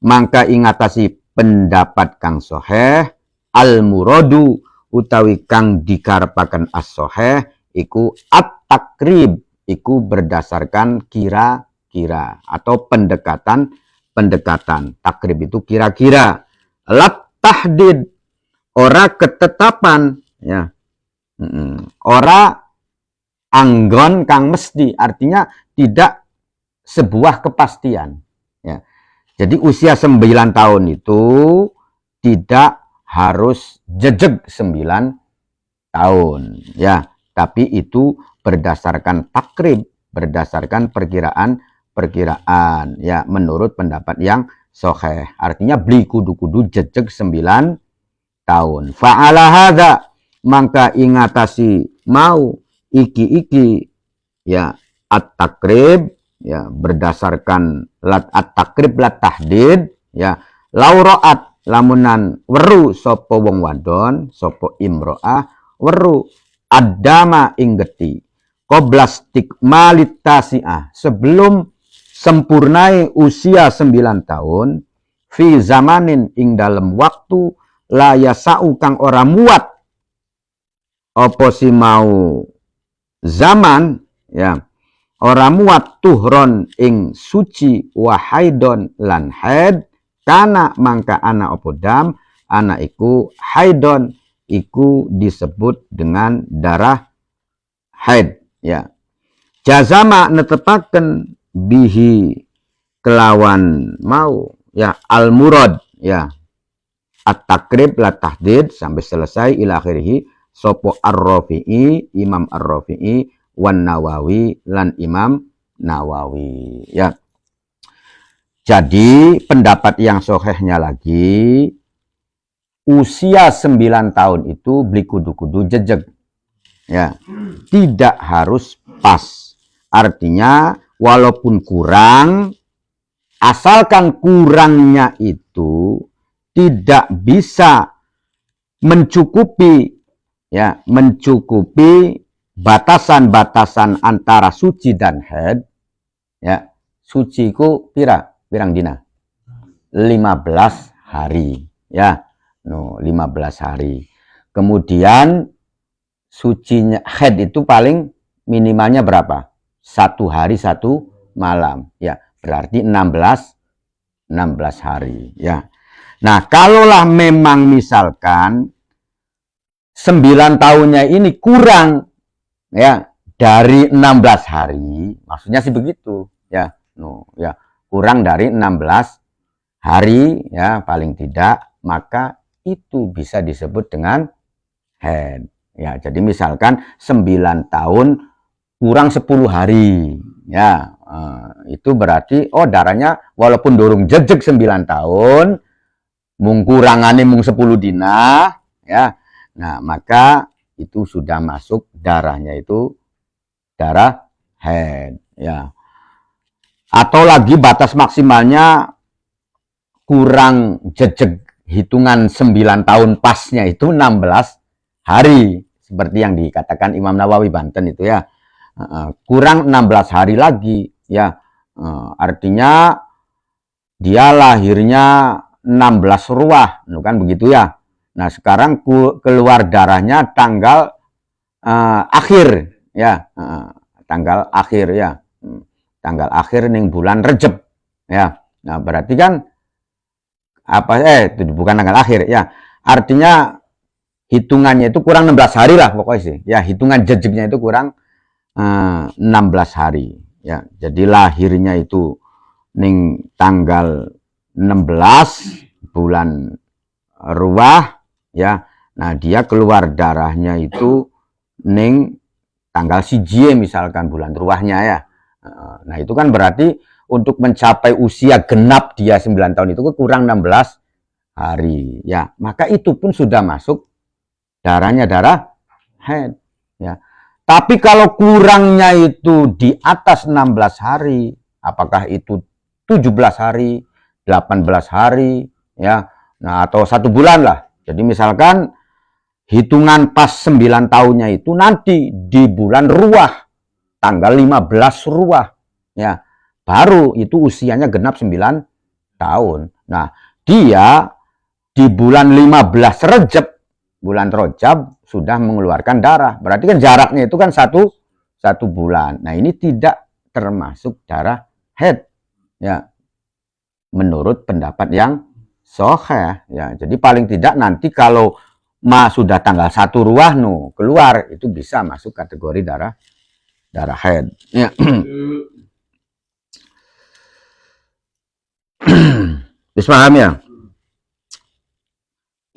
mangka ingatasi pendapat kang sahih al muradu utawi kang dikarepaken as-sahih iku at-takrib, iku berdasarkan kira-kira atau pendekatan. Takrib itu kira-kira, lat tahdid, ora ketetapan, ya. Ora anggon kang mesti, artinya tidak sebuah kepastian, ya. Jadi usia 9 tahun itu tidak harus jejeg 9 tahun, ya, tapi itu berdasarkan takrib, berdasarkan perkiraan, ya, menurut pendapat yang sahih. Artinya beli kudu-kudu jejeg 9 tahun. Fa'ala hadza, mangka ingatasi mau iki, ya, at-takrib, ya, berdasarkan at-takrib lat tahdid, ya, lauraat lamunan weru sapa wong wadon, sapa imro'ah weru adama ing geti qabla stikmalit tasi'ah, sebelum sempurnai usia 9 tahun, fi zamanin ing dalam waktu la yasau kang ora muat apa si mau zaman, ya, ora muat tuhron ing suci wa haidon lan haid, kana mangka ana apa dam, ana iku haidon, iku disebut dengan darah haid, ya. Jazama netepaken bihi kelawan mau, ya, al murad, ya, at-takrib la tahdid sampai selesai ila akhirih sopo ar-Rafi'i, Imam ar-Rafi'i wan Nawawi lan Imam Nawawi, ya. Jadi pendapat yang sahihnya lagi, usia 9 tahun itu beli kudu-kudu jejeg, ya, tidak harus pas. Artinya walaupun kurang, asalkan kurangnya itu tidak bisa mencukupi, ya, mencukupi batasan-batasan antara suci dan haid, ya. Suci ku pirang dina? 15 hari, ya. No, 15 hari. Kemudian sucinya haid itu paling minimalnya berapa? 1 hari 1 malam, ya. Berarti 16 hari, ya. Nah, kalaulah memang misalkan 9 tahunnya ini kurang, ya, dari 16 hari, maksudnya sih begitu, ya. No, ya, kurang dari 16 hari, ya, paling tidak, maka itu bisa disebut dengan haid, ya. Jadi misalkan 9 tahun kurang 10 hari, ya, itu berarti oh darahnya walaupun durung jejeg 9 tahun, mung kurangane mung 10 dina, ya. Nah, maka itu sudah masuk darahnya itu darah haid, ya. Atau lagi batas maksimalnya kurang jejeg hitungan 9 tahun pasnya itu 16 hari, seperti yang dikatakan Imam Nawawi Banten itu, ya. Kurang 16 hari lagi, ya. Artinya dia lahirnya 16 ruah, kan begitu, ya. Nah, sekarang keluar darahnya tanggal akhir, ya. Tanggal akhir, ya. Tanggal akhir ning bulan Rejab, ya. Nah, berarti kan apa itu bukan tanggal akhir, ya. Artinya hitungannya itu kurang 16 hari lah pokoknya sih. Ya, hitungan jejeknya itu kurang 16 hari. Ya, jadi lahirnya itu ning tanggal 16 bulan Ruwah, ya. Nah, dia keluar darahnya itu ning tanggal siji misalkan bulan Ruwahnya ya. Nah, itu kan berarti untuk mencapai usia genap dia 9 tahun itu kurang 16 hari. Ya, maka itu pun sudah masuk darahnya darah haid. Ya. Tapi kalau kurangnya itu di atas 16 hari, apakah itu 17 hari, 18 hari, ya, nah atau 1 bulan lah. Jadi misalkan hitungan pas 9 tahunnya itu nanti di bulan Ruwah, tanggal 15 Ruwah, ya, baru itu usianya genap 9 tahun. Nah, dia di bulan 15 Rejab, bulan Rojab sudah mengeluarkan darah. Berarti kan jaraknya itu kan satu bulan. Nah, ini tidak termasuk darah haid, ya, menurut pendapat yang sahih, ya. Jadi paling tidak nanti kalau sudah tanggal 1 Ruwah keluar, itu bisa masuk kategori darah haid, ya. Bisa paham ya?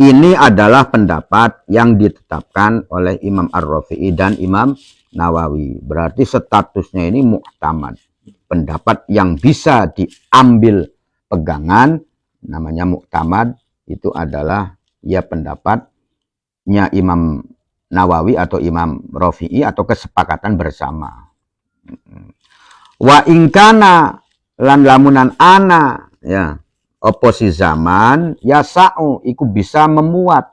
Ini adalah pendapat yang ditetapkan oleh Imam Ar-Rafi'i dan Imam Nawawi. Berarti statusnya ini mu'tamad. Pendapat yang bisa diambil pegangan, namanya mu'tamad, itu adalah ya pendapatnya Imam Nawawi atau Imam Rafi'i atau kesepakatan bersama. Wa ingkana lan lamunan ana, ya, oposi zaman ya sa'u iku bisa memuat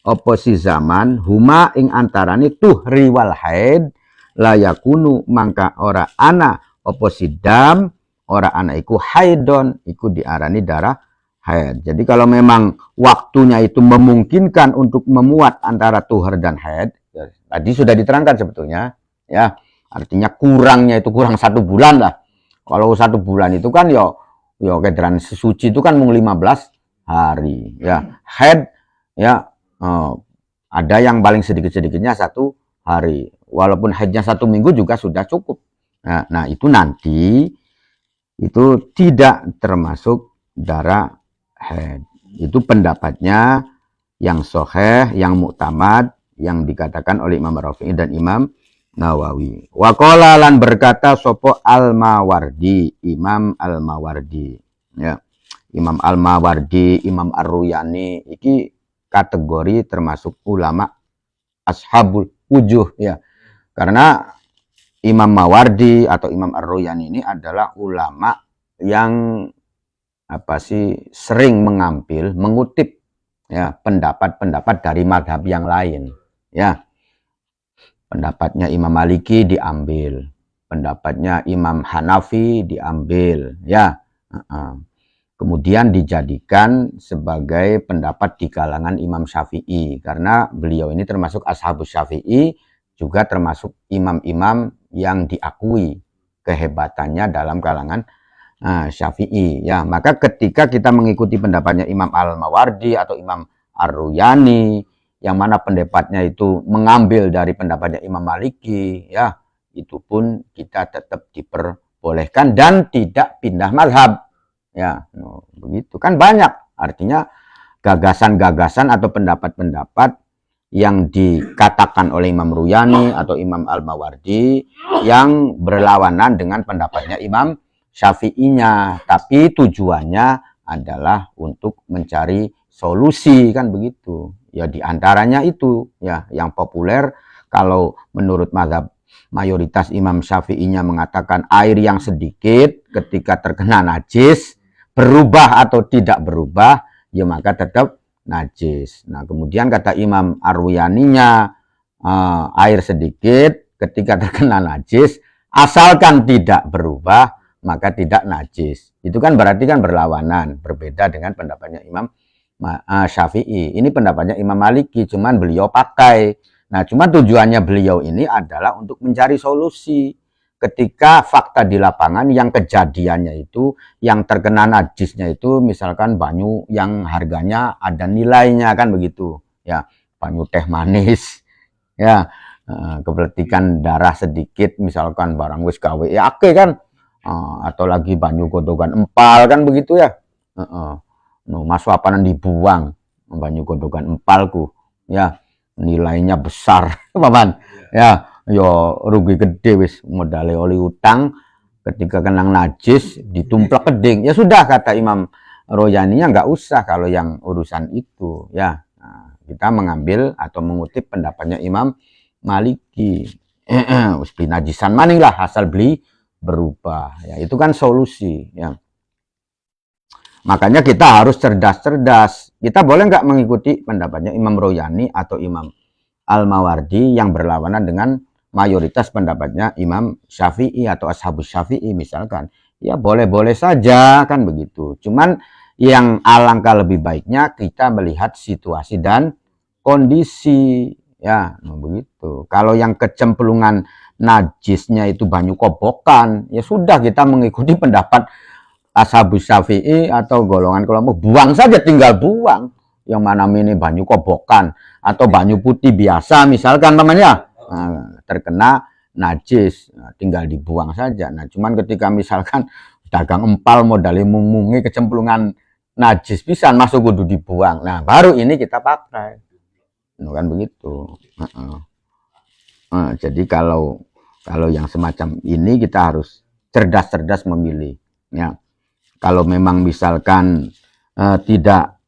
oposi zaman huma ing antarane tuhri wal haid layakunu mangka ora ana oposi dam ora ana iku haidon iku diarani darah haid. Jadi kalau memang waktunya itu memungkinkan untuk memuat antara tuhar dan haid, ya, tadi sudah diterangkan sebetulnya, ya, artinya kurangnya itu kurang 1 bulan lah. Kalau 1 bulan itu kan ya kedaran suci itu kan mau 15 hari, ya. Haid, ya, ada yang paling sedikit-sedikitnya 1 hari. Walaupun haidnya 1 minggu juga sudah cukup. Nah, itu nanti itu tidak termasuk darah haid. Itu pendapatnya yang sahih, yang muktamad, yang dikatakan oleh Imam Rafi'i dan Imam Nawawi. Waqala lan berkata sopo Al-Mawardi, Imam Al-Mawardi, ya. Imam Al-Mawardi, Imam Ar-Ruyani iki kategori termasuk ulama ashabul wujuh, ya. Karena Imam Mawardi atau Imam Ar-Ruyani ini adalah ulama yang sering mengambil, mengutip, ya, pendapat-pendapat dari madhab yang lain, ya. Pendapatnya Imam Maliki diambil, pendapatnya Imam Hanafi diambil, ya. Kemudian dijadikan sebagai pendapat di kalangan Imam Syafi'i, karena beliau ini termasuk ashabus Syafi'i, juga termasuk imam-imam yang diakui kehebatannya dalam kalangan Syafi'i, ya. Maka ketika kita mengikuti pendapatnya Imam Al-Mawardi atau Imam Ar-Ruyani, yang mana pendapatnya itu mengambil dari pendapatnya Imam Maliki, ya, itu pun kita tetap diperbolehkan dan tidak pindah mazhab, ya. Begitu kan banyak, artinya gagasan-gagasan atau pendapat-pendapat yang dikatakan oleh Imam Ruyani atau Imam Al-Mawardi yang berlawanan dengan pendapatnya Imam Syafi'inya, tapi tujuannya adalah untuk mencari solusi, kan begitu. Ya, diantaranya itu, ya, yang populer kalau menurut mazhab mayoritas Imam Syafi'inya mengatakan air yang sedikit ketika terkena najis berubah atau tidak berubah, ya maka tetap najis. Nah, kemudian kata Imam Ar-Ruyaninya air sedikit ketika terkena najis asalkan tidak berubah maka tidak najis. Itu kan berarti kan berlawanan, berbeda dengan pendapatnya Imam Syafi'i. Ini pendapatnya Imam Maliki, cuman beliau pakai. Nah, cuman tujuannya beliau ini adalah untuk mencari solusi ketika fakta di lapangan yang kejadiannya itu, yang terkena najisnya itu misalkan banyu yang harganya ada nilainya, kan begitu, ya. banyu teh manis, ya, kebletikan darah sedikit, misalkan barang wis gawe ya akeh kan, atau lagi banyu godhogan empal kan begitu ya, no, mas wapanan dibuang banyu godhogan empalku, ya, nilainya besar, paman, ya, yo rugi gede wis modale oli utang, ketika kenang najis ditumplak keding, ya sudah kata Imam Royani ya nggak usah kalau yang urusan itu, ya. Nah, kita mengambil atau mengutip pendapatnya Imam Maliki. Wis beli najisan maning lah asal beli berubah, ya itu kan solusi, ya. Makanya kita harus cerdas-cerdas. Kita boleh nggak mengikuti pendapatnya Imam Royani atau Imam Al-Mawardi yang berlawanan dengan mayoritas pendapatnya Imam Syafi'i atau Ashabus Syafi'i misalkan. Ya boleh-boleh saja kan begitu. Cuman yang alangkah lebih baiknya kita melihat situasi dan kondisi. Ya, nah begitu. Kalau yang kecemplungan najisnya itu banyu kobokan, ya sudah kita mengikuti pendapat Ashabus Syafi'i atau golongan kelompok, buang saja, tinggal buang. Yang mana ini banyu kobokan atau banyu putih biasa misalkan namanya, terkena najis, tinggal dibuang saja. Nah cuman ketika misalkan dagang empal modal mungi kecemplungan najis pisan masuk kudu dibuang, nah baru ini kita pakai, kan begitu. Jadi kalau yang semacam ini kita harus cerdas-cerdas memilih, ya. Kalau memang misalkan tidak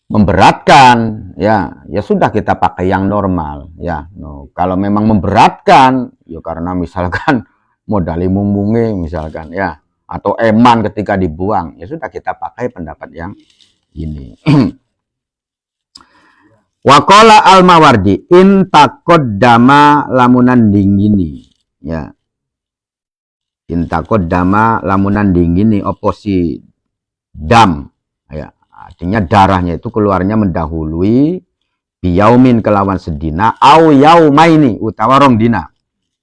memberatkan, ya sudah kita pakai yang normal, ya. No, kalau memang memberatkan, ya karena misalkan modal mungi misalkan, ya, atau eman ketika dibuang, ya sudah kita pakai pendapat yang ini. Waqala Al-Mawardi in taqaddama lamunan dingini, ya. Intakod dama lamunan dingin nih oposi dam, ya artinya darahnya itu keluarnya mendahului biyaumin kelawan sedina au yaumaini utawa rong dina,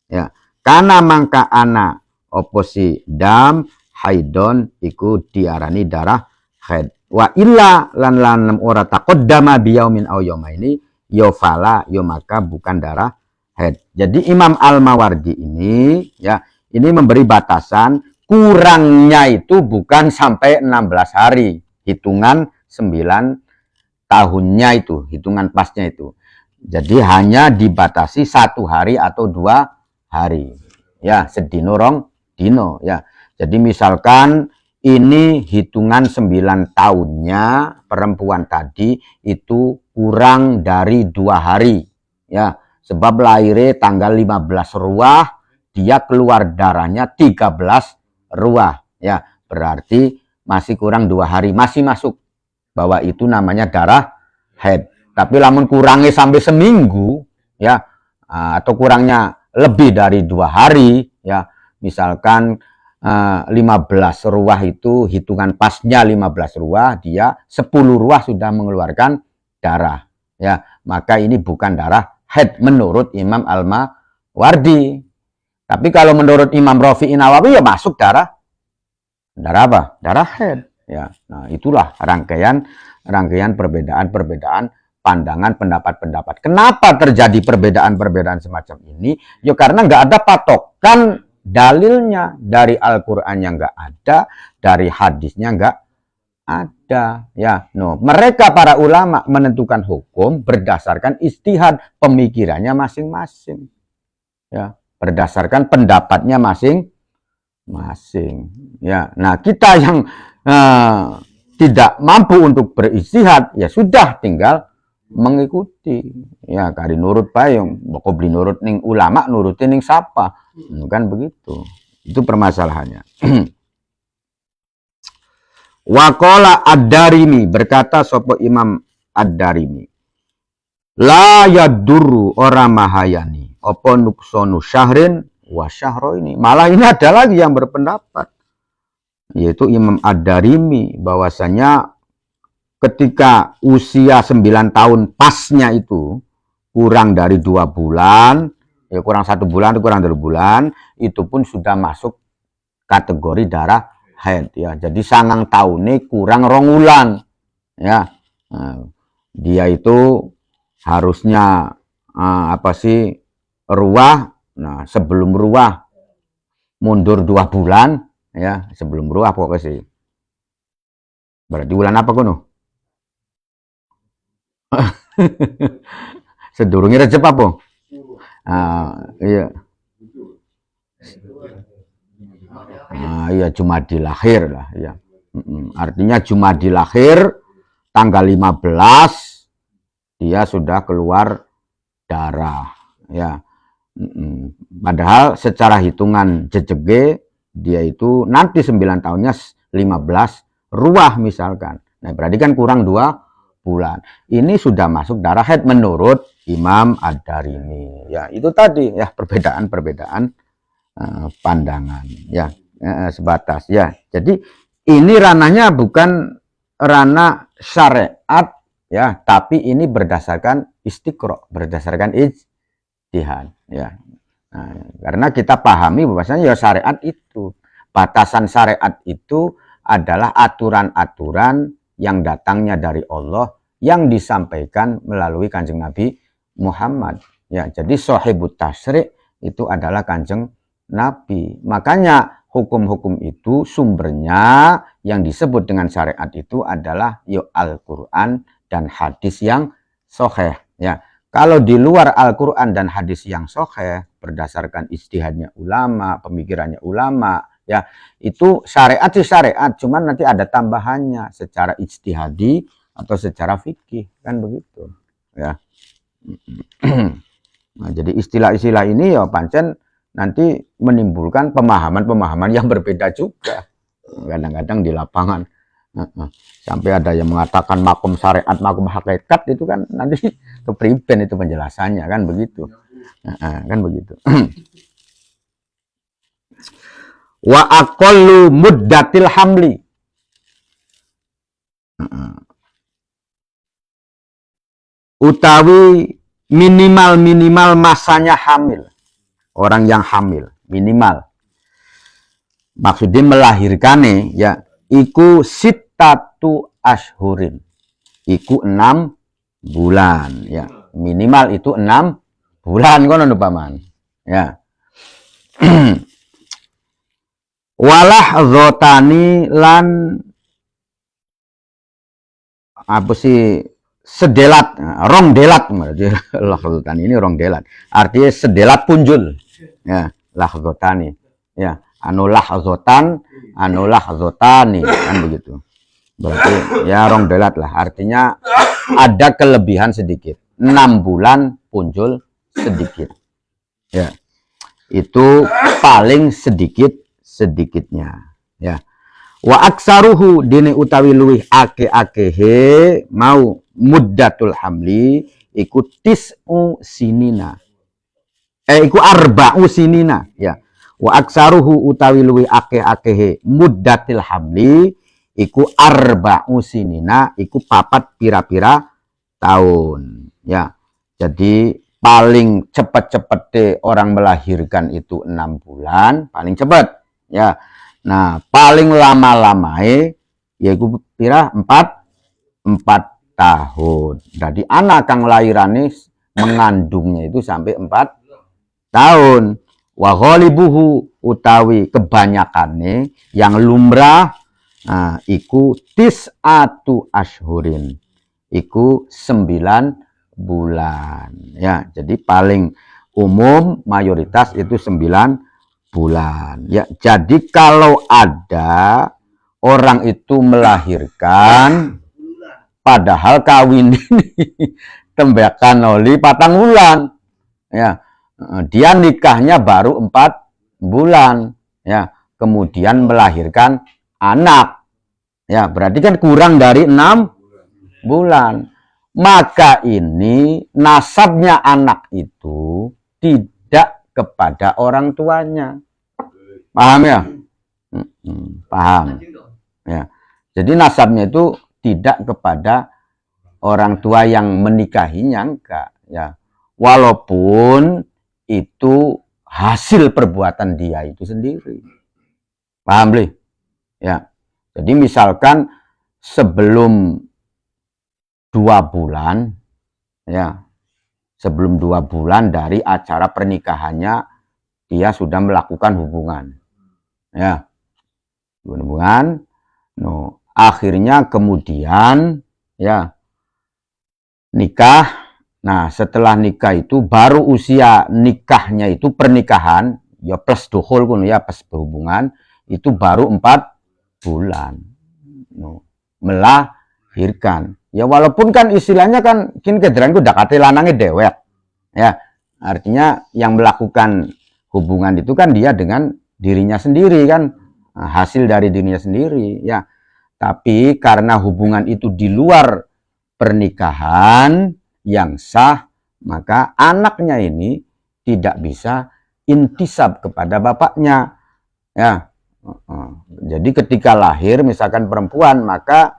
ya karena mangka ana oposi dam haidon iku diarani darah haid wa illa lan ora taqaddama biyaumin au yaumaini yo fala yo maka bukan darah haid. Jadi Imam Al-Mawardi ini, ya, ini memberi batasan kurangnya itu bukan sampai 16 hari. Hitungan 9 tahunnya itu, hitungan pasnya itu. Jadi hanya dibatasi 1 hari atau 2 hari. Ya, sedino rong dino, ya. Jadi misalkan ini hitungan 9 tahunnya perempuan tadi itu kurang dari 2 hari. Ya, sebab lahirnya tanggal 15 Ruah, dia keluar darahnya 13 ruah, ya berarti masih kurang 2 hari, masih masuk bahwa itu namanya darah haid. Tapi lamun kurangnya sampai seminggu, ya, atau kurangnya lebih dari 2 hari, ya misalkan 15 ruah itu hitungan pasnya 15 ruah, dia 10 ruah sudah mengeluarkan darah, ya maka ini bukan darah haid menurut Imam Al-Mawardi. Tapi kalau menurut Imam Rafi'i Nawawi ya masuk darah apa? Darah haid. Ya, nah itulah rangkaian perbedaan pandangan, pendapat-pendapat. Kenapa terjadi perbedaan semacam ini? Ya karena nggak ada patokan dalilnya, dari Al-Qur'annya nggak ada, dari hadisnya nggak ada. Ya, no, mereka para ulama menentukan hukum berdasarkan ijtihad, pemikirannya masing-masing. Ya. Berdasarkan pendapatnya masing-masing, ya. Nah kita yang tidak mampu untuk berijtihad, ya sudah tinggal mengikuti, ya kari nurut payung, boko beli nurut ning ulama, nurutin ning sapa, kan begitu. Itu permasalahannya. Waqala Ad-Darimi, berkata sopo Imam Ad-Darimi, la yadurru ora mahayani opo nuksonu syahrin wa syahro ini. Malah ini ada lagi yang berpendapat, yaitu Imam Ad-Darimi, bahwasanya ketika usia 9 tahun pasnya itu kurang dari 2 bulan, ya kurang 1 bulan atau kurang 2 bulan, itu pun sudah masuk kategori darah haid, ya. Jadi sangang tahun ini kurang 2 bulan, ya. Nah, Dia itu harusnya ruah. Nah, sebelum ruah mundur 2 bulan ya, sebelum ruah pokoknya sih. Berarti bulan apa kono? Sedurunge Rejab apa? Iya. Iya Jumadil Akhir lah ya. Artinya Jumadil Akhir tanggal 15 dia sudah keluar darah ya. Padahal secara hitungan jejege dia itu nanti 9 tahunnya 15 ruah misalkan. Nah, berarti kan kurang 2 bulan. Ini sudah masuk darah haid menurut Imam Ad-Darimi. Ya, itu tadi ya perbedaan-perbedaan pandangan ya, sebatas ya. Jadi ini ranahnya bukan ranah syariat ya, tapi ini berdasarkan istiqro, berdasarkan ijtihad ya. Nah, karena kita pahami bahwasanya ya syariat itu, batasan syariat itu adalah aturan-aturan yang datangnya dari Allah yang disampaikan melalui Kanjeng Nabi Muhammad ya. Jadi sahibut tasyri' itu adalah Kanjeng Nabi. Makanya hukum-hukum itu sumbernya yang disebut dengan syariat itu adalah Al-Quran dan hadis yang sahih ya. Kalau di luar Al-Quran dan hadis yang sahih berdasarkan ijtihadnya ulama, pemikirannya ulama ya, itu syariat sih syariat, cuman nanti ada tambahannya secara ijtihadi atau secara fikih kan begitu ya. Nah, jadi istilah-istilah ini ya pancen nanti menimbulkan pemahaman-pemahaman yang berbeda juga kadang-kadang di lapangan. Sampai ada yang mengatakan makom syariat, makom hakikat, itu kan nanti kepriben itu penjelasannya kan begitu. Kan begitu. Wa aqallu muddatil hamli. Utawi minimal masanya hamil. Orang yang hamil minimal. Maksudnya melahirkan ya iku sittatu ashhurin. Iku 6 bulan ya. Minimal itu 6 bulan kono Paman. Ya. Walah zotani lan apa sih sedelat, rong delat, lahzotani ini rong delat, artinya sedelat punjul ya, lahzotani ya, anu lahzotan, anu lahzotani kan begitu, berarti ya rong delat lah, artinya ada kelebihan sedikit, 6 bulan punjul sedikit ya, itu paling sedikitnya ya. Wa aksaruhu dini utawi luwih ake-akehe mau muddatul hamli iku tis'u sinina. Iku arba'u sinina ya. Wa aksaruhu utawi luwih ake-akehe muddatil hamli iku arba'u sinina, iku papat pira-pira tahun ya. Jadi paling cepet-cepete orang melahirkan itu 6 bulan, paling cepet ya. Nah, paling lama-lamae yaitu pira 4 tahun. Jadi anak kang lairane mengandungnya itu sampai 4 tahun. Wa ghalibuhu utawi kebanyakannya yang lumrah iku tis'atu ashhurin. Iku 9 bulan ya. Jadi paling umum mayoritas itu 9 bulan ya. Jadi kalau ada orang itu melahirkan padahal kawin ini tembakan oli 4 bulan ya, dia nikahnya baru 4 bulan ya, kemudian melahirkan anak ya, berarti kan kurang dari 6 bulan, maka ini nasabnya anak itu tidak kepada orang tuanya. Paham ya? Paham ya. Jadi nasabnya itu tidak kepada orang tua yang menikahinya, enggak ya. Walaupun itu hasil perbuatan dia itu sendiri. Paham, Bli? Ya. Jadi misalkan sebelum 2 bulan, ya, sebelum 2 bulan dari acara pernikahannya, dia sudah melakukan hubungan, ya, hubungan. No, akhirnya kemudian, ya, nikah. Nah, setelah nikah itu baru usia nikahnya itu pernikahan, ya plus dukhul kuno ya, pas berhubungan itu baru 4 bulan. No, melahirkan. Ya walaupun kan istilahnya kan kini kejaran udah kate lanangnya dewek. Ya, artinya yang melakukan hubungan itu kan dia dengan dirinya sendiri kan, nah, hasil dari dirinya sendiri, ya. Tapi karena hubungan itu di luar pernikahan yang sah, maka anaknya ini tidak bisa intisab kepada bapaknya, ya. Jadi ketika lahir misalkan perempuan, maka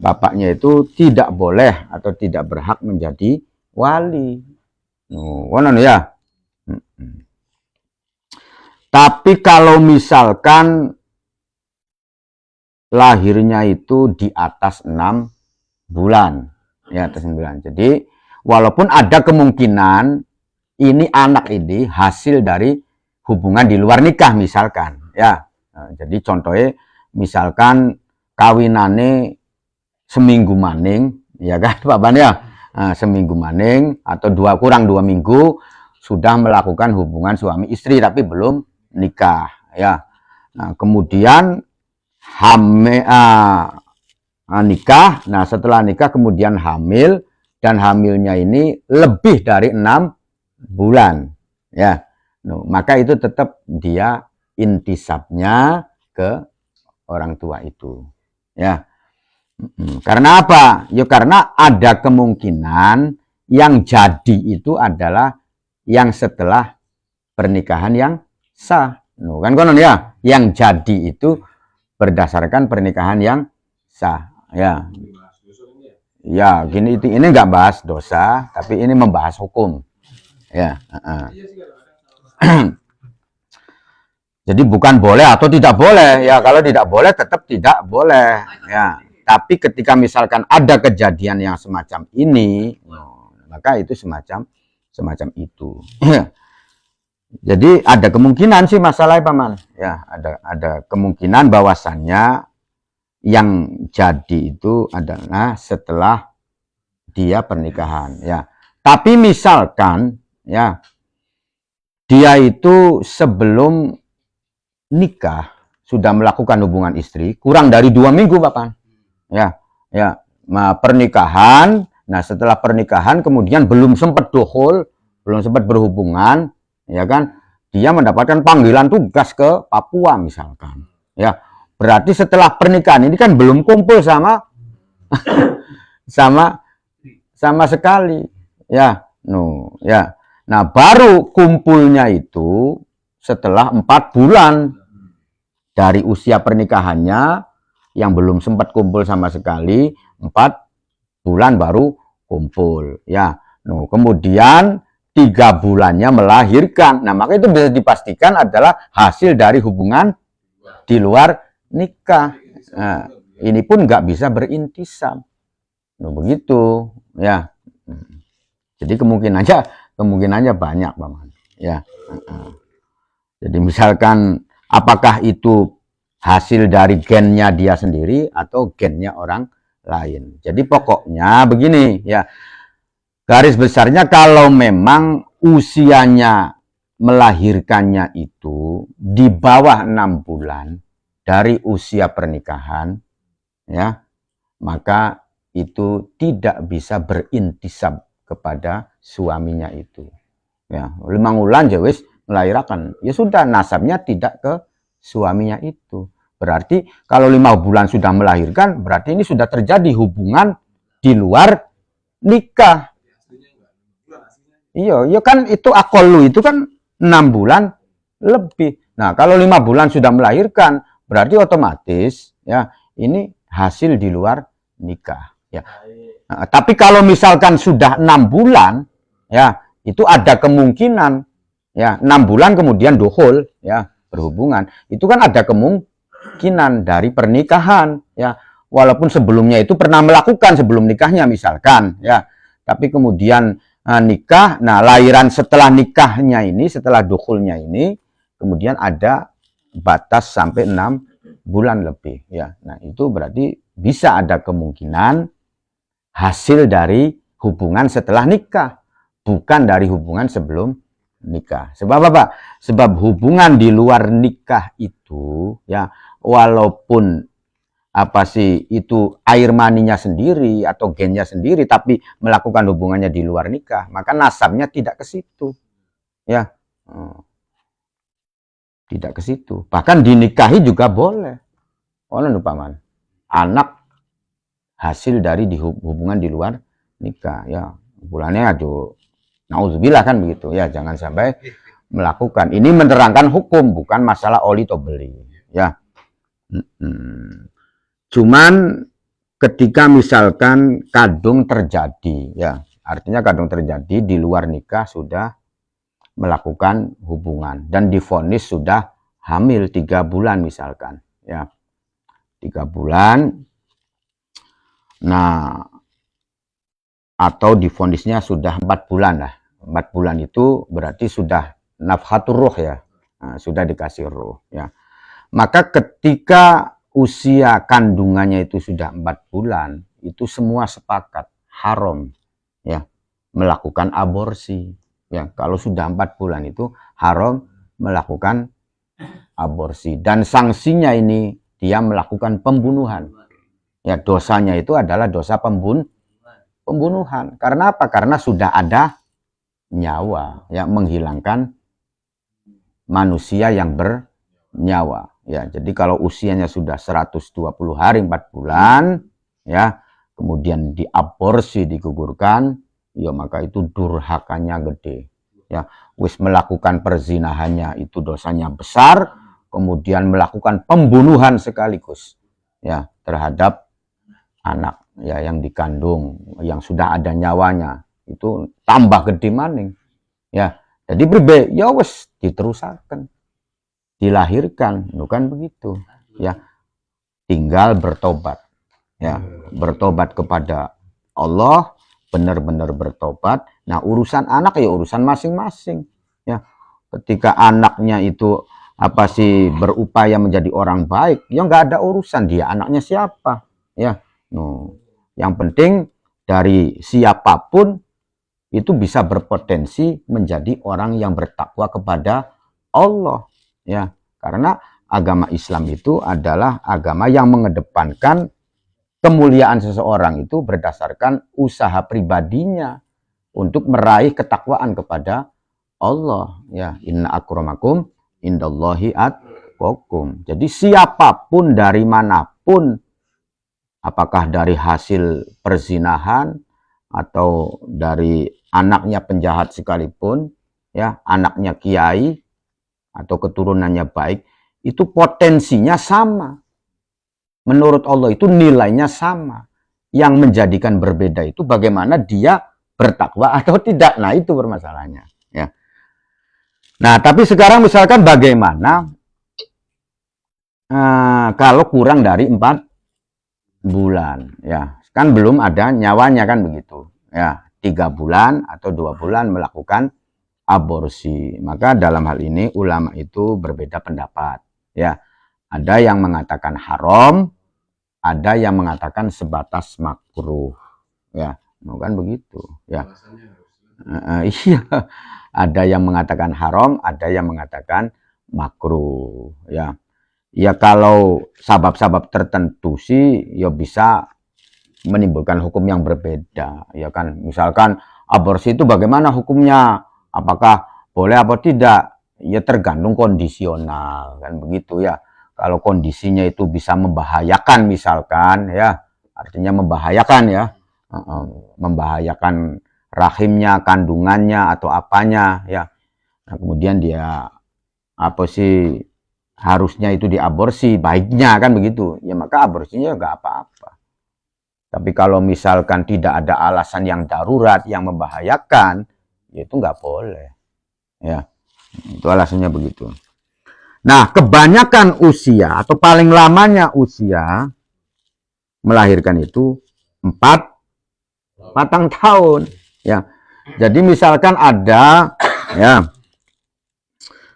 bapaknya itu tidak boleh atau tidak berhak menjadi wali. Ya. Tapi kalau misalkan lahirnya itu di atas 6 bulan, ya atas 6 bulan. Jadi walaupun ada kemungkinan ini anak ini hasil dari hubungan di luar nikah misalkan, ya. Nah, jadi contohnya misalkan kawinane seminggu maning, ya kan Pak Ban ya, nah, seminggu maning atau kurang 2 minggu sudah melakukan hubungan suami istri tapi belum nikah, ya. Nah, kemudian nikah. Nah, setelah nikah kemudian hamil, dan hamilnya ini lebih dari 6 bulan, ya. Nah, maka itu tetap dia intisabnya ke orang tua itu, ya. Karena apa? Ya karena ada kemungkinan yang jadi itu adalah yang setelah pernikahan yang sah. Kan konon ya, yang jadi itu berdasarkan pernikahan yang sah, ya. Ya, gini ini nggak bahas dosa, tapi ini membahas hukum, ya. Jadi bukan boleh atau tidak boleh, ya. Kalau tidak boleh tetap tidak boleh, ya. Tapi ketika misalkan ada kejadian yang semacam ini, maka itu semacam itu. Jadi ada kemungkinan sih masalahnya Paman, ya, ada kemungkinan bahwasannya yang jadi itu adalah setelah dia pernikahan, ya. Tapi misalkan, ya, dia itu sebelum nikah sudah melakukan hubungan istri kurang dari 2 minggu Paman, ya, pernikahan. Nah, setelah pernikahan kemudian belum sempat dukhul, belum sempat berhubungan, ya kan, dia mendapatkan panggilan tugas ke Papua misalkan, ya, berarti setelah pernikahan ini kan belum kumpul sama sama sekali, ya. Ya, nah baru kumpulnya itu setelah 4 bulan dari usia pernikahannya, yang belum sempat kumpul sama sekali, 4 bulan baru kumpul, ya. Kemudian 3 bulannya melahirkan. Nah, maka itu bisa dipastikan adalah hasil dari hubungan di luar nikah. Nah, ini pun nggak bisa berintisab. Begitu, ya. Jadi kemungkinannya banyak, Paman, ya. Jadi misalkan apakah itu hasil dari gennya dia sendiri atau gennya orang lain. Jadi pokoknya begini, ya. Garis besarnya kalau memang usianya melahirkannya itu di bawah 6 bulan dari usia pernikahan, ya, maka itu tidak bisa berintisab kepada suaminya itu, ya. 5 bulan jawis melahirkan, ya sudah, nasabnya tidak ke suaminya itu. Berarti kalau 5 bulan sudah melahirkan, berarti ini sudah terjadi hubungan di luar nikah. Iya, kan itu akolu itu kan 6 bulan lebih. Nah, kalau 5 bulan sudah melahirkan, berarti otomatis, ya, ini hasil di luar nikah, ya. Nah, tapi kalau misalkan sudah 6 bulan, ya, itu ada kemungkinan, ya, 6 bulan kemudian dukhul, ya, berhubungan. Itu kan ada kemungkinan dari pernikahan, ya. walaupun sebelumnya itu pernah melakukan sebelum nikahnya misalkan, ya. Tapi kemudian nikah, nah lahiran setelah nikahnya ini, setelah dukhulnya ini, kemudian ada batas sampai 6 bulan lebih, ya. Nah itu berarti bisa ada kemungkinan hasil dari hubungan setelah nikah, bukan dari hubungan sebelum nikah. Sebab apa? Sebab hubungan di luar nikah itu, ya, walaupun apa sih itu air maninya sendiri atau gennya sendiri, tapi melakukan hubungannya di luar nikah, maka nasabnya tidak ke situ, ya. Tidak ke situ. Bahkan dinikahi juga boleh. Oleh paman, anak hasil dari hubungan di luar nikah, ya. Bulannya aduh, nauzubillah kan begitu, ya. Jangan sampai melakukan. Ini menerangkan hukum, bukan masalah oli atau beli, ya. Cuman ketika misalkan kadung terjadi, ya, artinya kadung terjadi di luar nikah sudah melakukan hubungan dan divonis sudah hamil 3 bulan misalkan, ya, 3 bulan. Nah, atau divonisnya sudah 4 bulan lah. 4 bulan itu berarti sudah nafhatur ruh, ya. Nah, sudah dikasih ruh, ya. Maka ketika usia kandungannya itu sudah 4 bulan, itu semua sepakat haram, ya, melakukan aborsi. Ya, kalau sudah 4 bulan itu haram melakukan aborsi. Dan sanksinya ini dia melakukan pembunuhan. Ya, dosanya itu adalah dosa pembunuhan. Karena apa? Karena sudah ada nyawa, ya, menghilangkan manusia yang bernyawa. Ya, jadi kalau usianya sudah 120 hari 4 bulan, ya, kemudian diaborsi, digugurkan, ya maka itu durhakanya gede, ya. Wis melakukan perzinahannya itu dosanya besar, kemudian melakukan pembunuhan sekaligus, ya, terhadap anak, ya, yang dikandung, yang sudah ada nyawanya, itu tambah gede maning, ya. Jadi berbe, ya wis diterusaken, dilahirkan, bukan begitu, ya. Tinggal bertobat, ya, bertobat kepada Allah, benar-benar bertobat. Nah, urusan anak ya urusan masing-masing, ya. Ketika anaknya itu apa sih berupaya menjadi orang baik, ya nggak ada urusan dia anaknya siapa, ya. Yang penting dari siapapun itu bisa berpotensi menjadi orang yang bertakwa kepada Allah, ya. Karena agama Islam itu adalah agama yang mengedepankan kemuliaan seseorang itu berdasarkan usaha pribadinya untuk meraih ketakwaan kepada Allah, ya. Inna akramakum indallahi atqakum. Jadi siapapun dari manapun, apakah dari hasil perzinahan atau dari anaknya penjahat sekalipun, ya, anaknya kiai atau keturunannya baik, itu potensinya sama. Menurut Allah itu nilainya sama. Yang menjadikan berbeda itu bagaimana dia bertakwa atau tidak. Nah, itu permasalahannya, ya. Nah, tapi sekarang misalkan bagaimana kalau kurang dari 4 bulan, ya. Kan belum ada nyawanya kan begitu, ya. 3 bulan atau 2 bulan melakukan aborsi. Maka dalam hal ini ulama itu berbeda pendapat, ya. Ada yang mengatakan haram, ada yang mengatakan sebatas makruh, ya, bukan begitu, ya. Iya, ada yang mengatakan haram, ada yang mengatakan makruh, ya. Ya kalau sabab-sabab tertentu sih, ya bisa menimbulkan hukum yang berbeda, ya kan. Misalkan aborsi itu bagaimana hukumnya? Apakah boleh apa tidak? Ya tergantung kondisional, kan begitu, ya. Kalau kondisinya itu bisa membahayakan misalkan, ya, artinya membahayakan, ya, membahayakan rahimnya, kandungannya atau apanya, ya. Nah, kemudian dia apa sih harusnya itu diaborsi, baiknya kan begitu, ya maka aborsinya nggak apa-apa. Tapi kalau misalkan tidak ada alasan yang darurat yang membahayakan, ya itu nggak boleh, ya. Itu alasannya begitu. Nah, kebanyakan usia atau paling lamanya usia melahirkan itu 4 tahun. Ya, jadi misalkan ada ya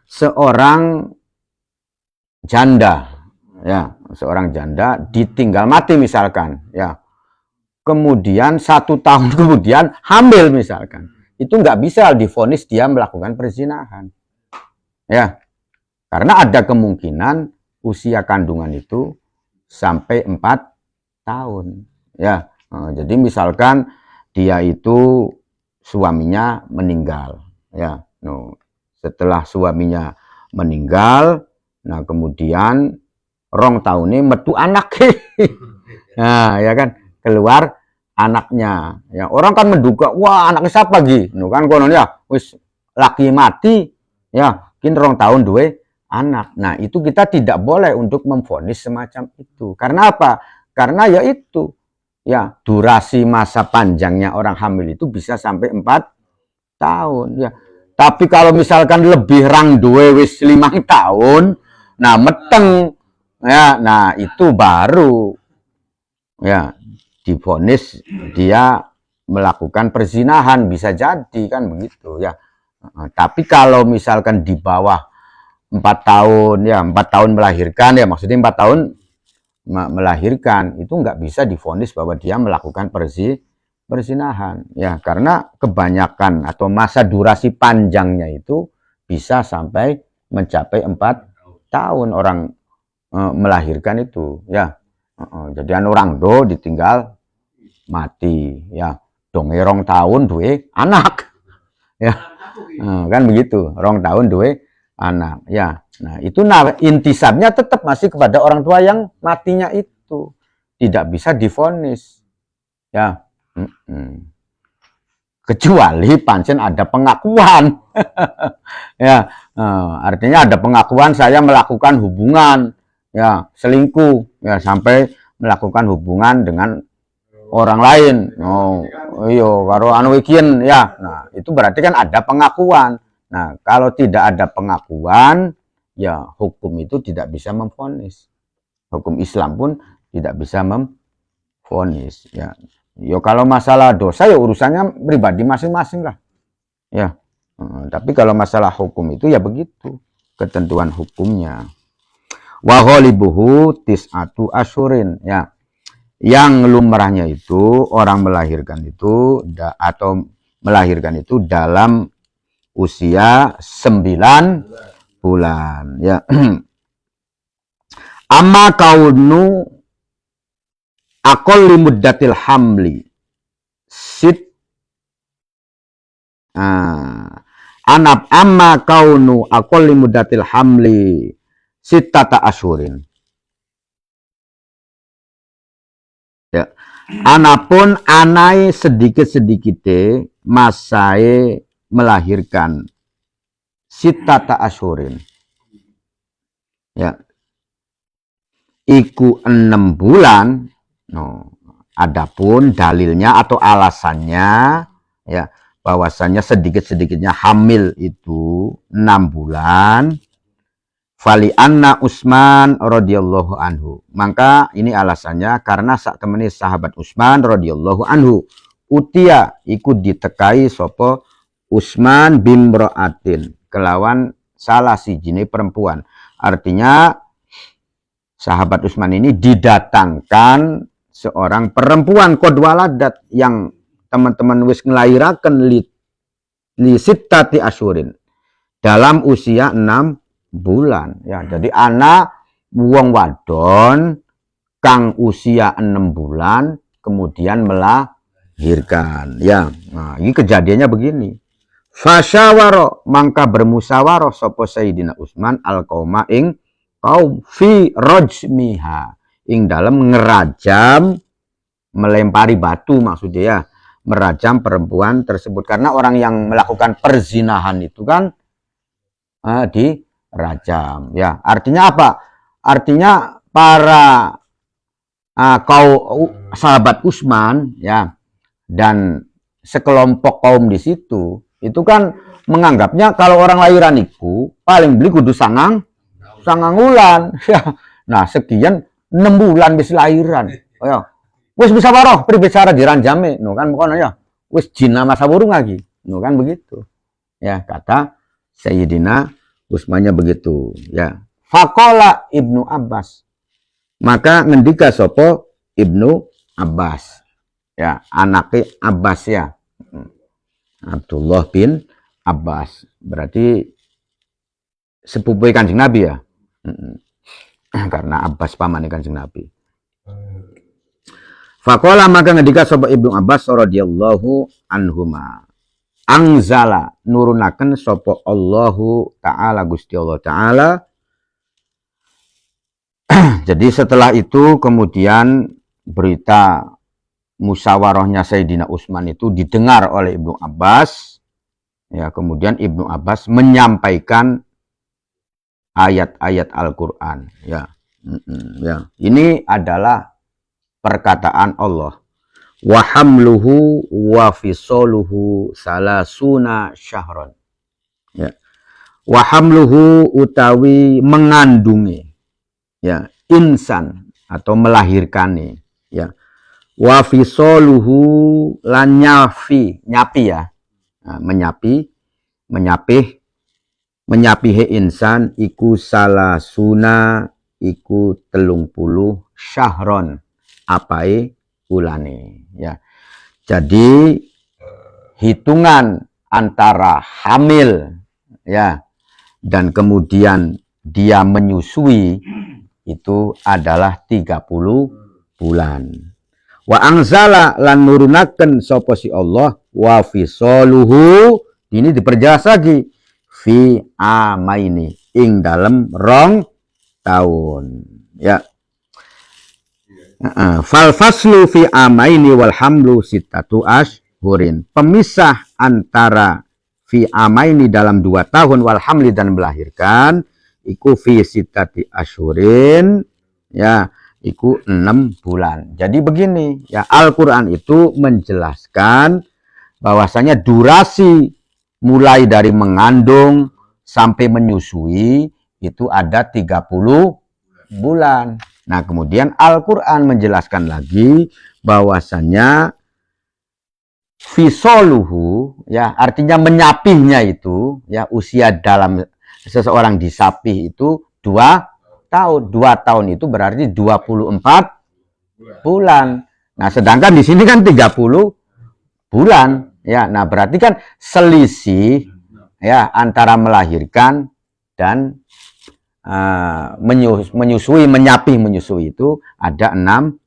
seorang janda, ya seorang janda ditinggal mati misalkan, ya kemudian 1 tahun kemudian hamil misalkan, itu nggak bisa divonis dia melakukan perzinahan, ya karena ada kemungkinan usia kandungan itu sampai 4 tahun, ya. Jadi misalkan dia itu suaminya meninggal, ya. Setelah suaminya meninggal, nah kemudian rong tahun ini metu anak, nah ya kan keluar anaknya, ya orang kan menduga wah anaknya siapa lagi, kan konon ya wis laki mati, ya kin rong tahun duwe anak. Nah itu kita tidak boleh untuk memvonis semacam itu. Karena apa? Karena ya itu, ya durasi masa panjangnya orang hamil itu bisa sampai 4 tahun, ya. Tapi kalau misalkan lebih rang duwe wis 5 tahun, nah meteng, ya, nah itu baru ya divonis dia melakukan perzinahan, bisa jadi kan begitu ya. Tapi kalau misalkan di bawah 4 tahun, ya 4 tahun melahirkan, ya maksudnya 4 tahun melahirkan, itu nggak bisa divonis bahwa dia melakukan perzinahan, ya karena kebanyakan atau masa durasi panjangnya itu bisa sampai mencapai 4 tahun orang melahirkan itu, ya. Jadi orang do ditinggal mati, ya dong rong tahun duwe anak, ya kan begitu, rong tahun duwe anak, ya. Nah itu intisabnya tetap masih kepada orang tua yang matinya itu, tidak bisa divonis, ya. Kecuali pancen ada pengakuan, ya artinya ada pengakuan saya melakukan hubungan, ya selingkuh, ya sampai melakukan hubungan dengan orang lain, iyo karo anu ikin, ya. Nah itu berarti kan ada pengakuan. Nah kalau tidak ada pengakuan, ya hukum itu tidak bisa memvonis, hukum Islam pun tidak bisa memvonis, ya. Yo kalau masalah dosa ya urusannya pribadi masing-masing lah, ya. Tapi kalau masalah hukum itu ya begitu ketentuan hukumnya. Wa ghalibuhu tis'atu asyurin, ya. Yang lumrahnya itu orang melahirkan itu atau melahirkan itu dalam usia 9 bulan, ya. Amma kaunu aqalli muddatil hamli anab amma kaunu aqalli muddatil hamli sittata asyurin, ya. Anapun anai sedikit-sedikite masai melahirkan sittata asyurin, ya iku 6 bulan. Adapun dalilnya atau alasannya, ya bahwasannya sedikit-sedikitnya hamil itu 6 bulan. Fali anna Utsman radhiyallahu anhu. Maka ini alasannya karena sak temene sahabat Utsman radhiyallahu anhu utia ikut ditekai sopo Utsman bimraatin kelawan salah sijine perempuan. Artinya sahabat Utsman ini didatangkan seorang perempuan kodwaladat yang teman-teman wis ngelairaken li sittati asyurin dalam usia 6 bulan, ya. Jadi anak wong wadon kang usia 6 bulan kemudian melahirkan, ya. Nah, ini kejadiannya begini. Fasyawaro mangka bermusyawarah sapa Sayyidina Utsman al-qauma ing kaum fi rajmiha ing dalam ngerajam, melempari batu maksudnya, ya merajam perempuan tersebut karena orang yang melakukan perzinahan itu kan dirajam, ya. Artinya apa? Artinya para sahabat Utsman, ya, dan sekelompok kaum di situ itu kan menganggapnya kalau orang lahiran itu paling beli kudu sangang ulan, ya. Nah sekian 6 bulan bis lahiran, ya Wis musyawarah pribicara diranjame, no kan pokoknya ya. Wis jina masa burung lagi, no kan begitu. Ya, kata Sayyidina Utsmannya begitu, ya. Faqala Ibnu Abbas. Maka ngendika sopo Ibnu Abbas. Ya, anaknya Abbas ya. Abdullah bin Abbas. Berarti sepupu Kanjeng Nabi ya. Karena Abbas paman Kanjeng Nabi. Faqala maka ngendika sapa Ibnu Abbas radhiyallahu anhuma. Angzala nurunaken sapa Allahu taala Gusti Allah taala. Jadi setelah itu kemudian berita musyawarahnya Sayyidina Utsman itu didengar oleh Ibnu Abbas. Ya, kemudian Ibnu Abbas menyampaikan ayat-ayat Al-Qur'an, ya. Ya. Ini adalah perkataan Allah. Wa hamluhu wa fisoluhu salasuna syahron. Ya. Wa hamluhu utawi mengandungi, ya, insan atau melahirkani, ya. Wa fisoluhu lan nyapi ya. Nah, menyapihe insan iku salasuna iku 30 syahron apai ulane, ya. Jadi hitungan antara hamil, ya, dan kemudian dia menyusui itu adalah 30 bulan. Wa angzala lan nurunaken sapa si Allah wa fisoluhu, ini diperjelas lagi, fi amaini ing dalem rong tahun, ya. Fal faslu fi amaini wal hamlu sittatu ashhurin. Pemisah antara fi amaini dalam 2 tahun wal hamli dan melahirkan iku fi sittati ashhurin, ya, iku 6 bulan. Jadi begini, ya, Al-Qur'an itu menjelaskan bahwasanya durasi mulai dari mengandung sampai menyusui itu ada 30 bulan. Nah, kemudian Al-Qur'an menjelaskan lagi bahwasanya fisoluhu, ya, artinya menyapihnya itu, ya, usia dalam seseorang disapih itu 2 tahun. 2 tahun itu berarti 24 bulan. Nah, sedangkan di sini kan 30 bulan, ya. Nah, berarti kan selisih, ya, antara melahirkan dan menyusui, menyusui itu ada 6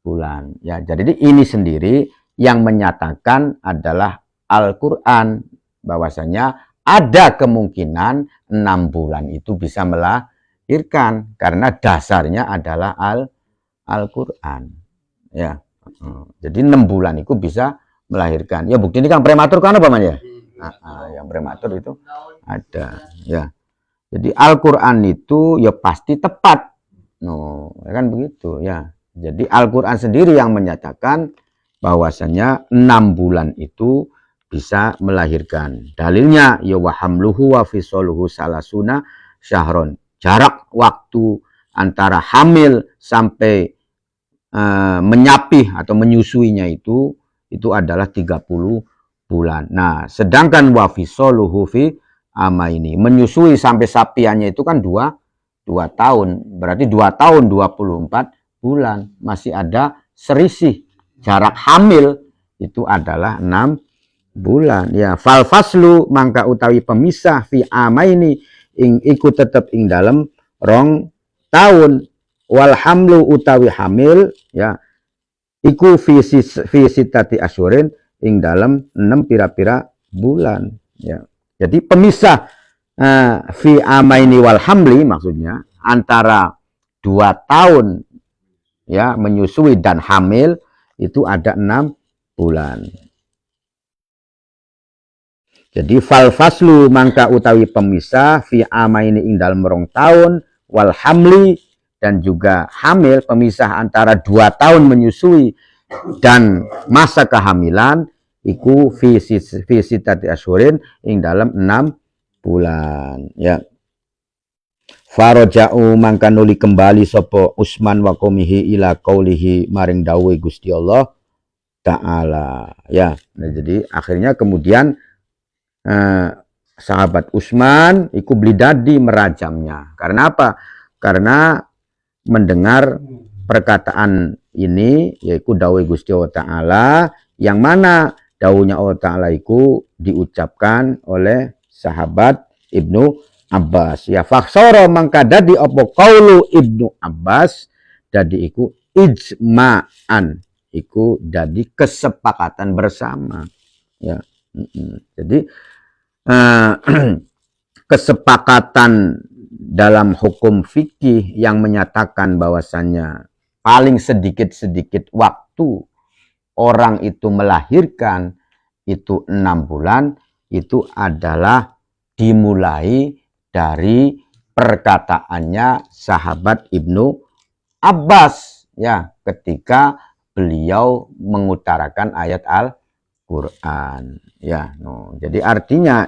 bulan, ya. Jadi ini sendiri yang menyatakan adalah Al-Qur'an bahwasanya ada kemungkinan 6 bulan itu bisa melahirkan karena dasarnya adalah Al-Qur'an, ya. Jadi 6 bulan itu bisa melahirkan. Ya, bukti ini kan prematur kan apa namanya? Yang prematur itu ada, ya. Jadi Al-Qur'an itu ya pasti tepat. No, kan begitu, ya. Jadi Al-Qur'an sendiri yang menyatakan bahwasanya 6 bulan itu bisa melahirkan. Dalilnya ya wa hamluhu wa fisoluhu salasuna syahron. Jarak waktu antara hamil sampai menyapih atau menyusuinya itu adalah 30 bulan. Nah, sedangkan wa fisoluhu fi ama ini menyusui sampai sapiannya itu kan 2 tahun, berarti 2 tahun 24 bulan, masih ada selisih. Jarak hamil itu adalah 6 bulan, ya. Fal faslu mangka utawi pemisah fi ama ini ing iku tetep ing dalem rong tahun, wal hamlu utawi hamil, ya, iku fi sitati asyurin ing dalem 6 pira-pira bulan, ya. Jadi pemisah fi amaini wal hamli maksudnya antara 2 tahun, ya, menyusui dan hamil itu ada 6 bulan. Jadi fal faslu mangka utawi pemisah fi amaini ing dalem rong tahun wal hamli dan juga hamil, pemisah antara 2 tahun menyusui dan masa kehamilan iku fi sitati asyurin ing dalam 6 bulan, ya. Faraja'u mangka nuli kembali sapa Utsman wa qaumihi ila qaulihi maring dawuhe Gusti Allah Ta'ala. Ya, nah, jadi akhirnya kemudian sahabat Utsman iku beli dadi merajamnya. Karena apa? Karena mendengar perkataan ini yaitu dawuh Gusti Allah Ta'ala, yang mana dawuhnya Allah Ta'ala iku diucapkan oleh sahabat Ibnu Abbas. Ya, faksara mangka dadi apa qaulu Ibnu Abbas dadi iku ijma'an, iku dadi kesepakatan bersama. Ya. Jadi kesepakatan dalam hukum fikih yang menyatakan bahwasannya paling sedikit-sedikit waktu orang itu melahirkan itu 6 bulan, itu adalah dimulai dari perkataannya sahabat Ibnu Abbas, ya, ketika beliau mengutarakan ayat Al-Quran. Ya, no. Jadi artinya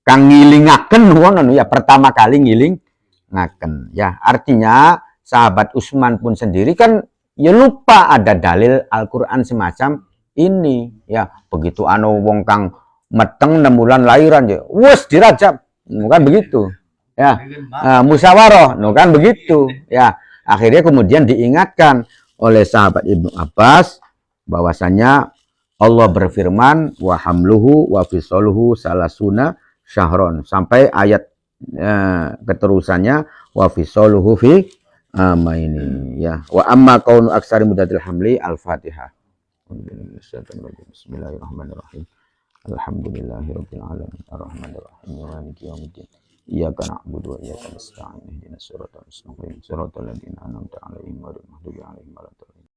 kang ngilingaken wong ya pertama kali ngilingaken. Ya, artinya sahabat Utsman pun sendiri kan ya lupa ada dalil Al-Qur'an semacam ini. Ya, begitu wong kang meteng 6 bulan lahiran ya, wes dirajam. Kan begitu. Ya, musyawarah, no kan begitu. Ya, akhirnya kemudian diingatkan oleh sahabat Ibnu Abbas bahwasanya Allah berfirman wa hamluhu wa fisaluhu salasuna syahron, sampai ayat keterusannya wa fisaluhu fi amaini. Ya, wa amma kaunu aksari mudatil hamli. Al-Fatihah. Bismillahirrahmanirrahim. Alhamdulillahirabbil alamin arrahmanir rahim maliki yaumiddin. Iyyaka na'budu wa iyyaka nasta'in ihdinas siratal mustaqim siratal ladzina an'amta 'alaihim ghairil maghdubi 'alaihim waladdallin.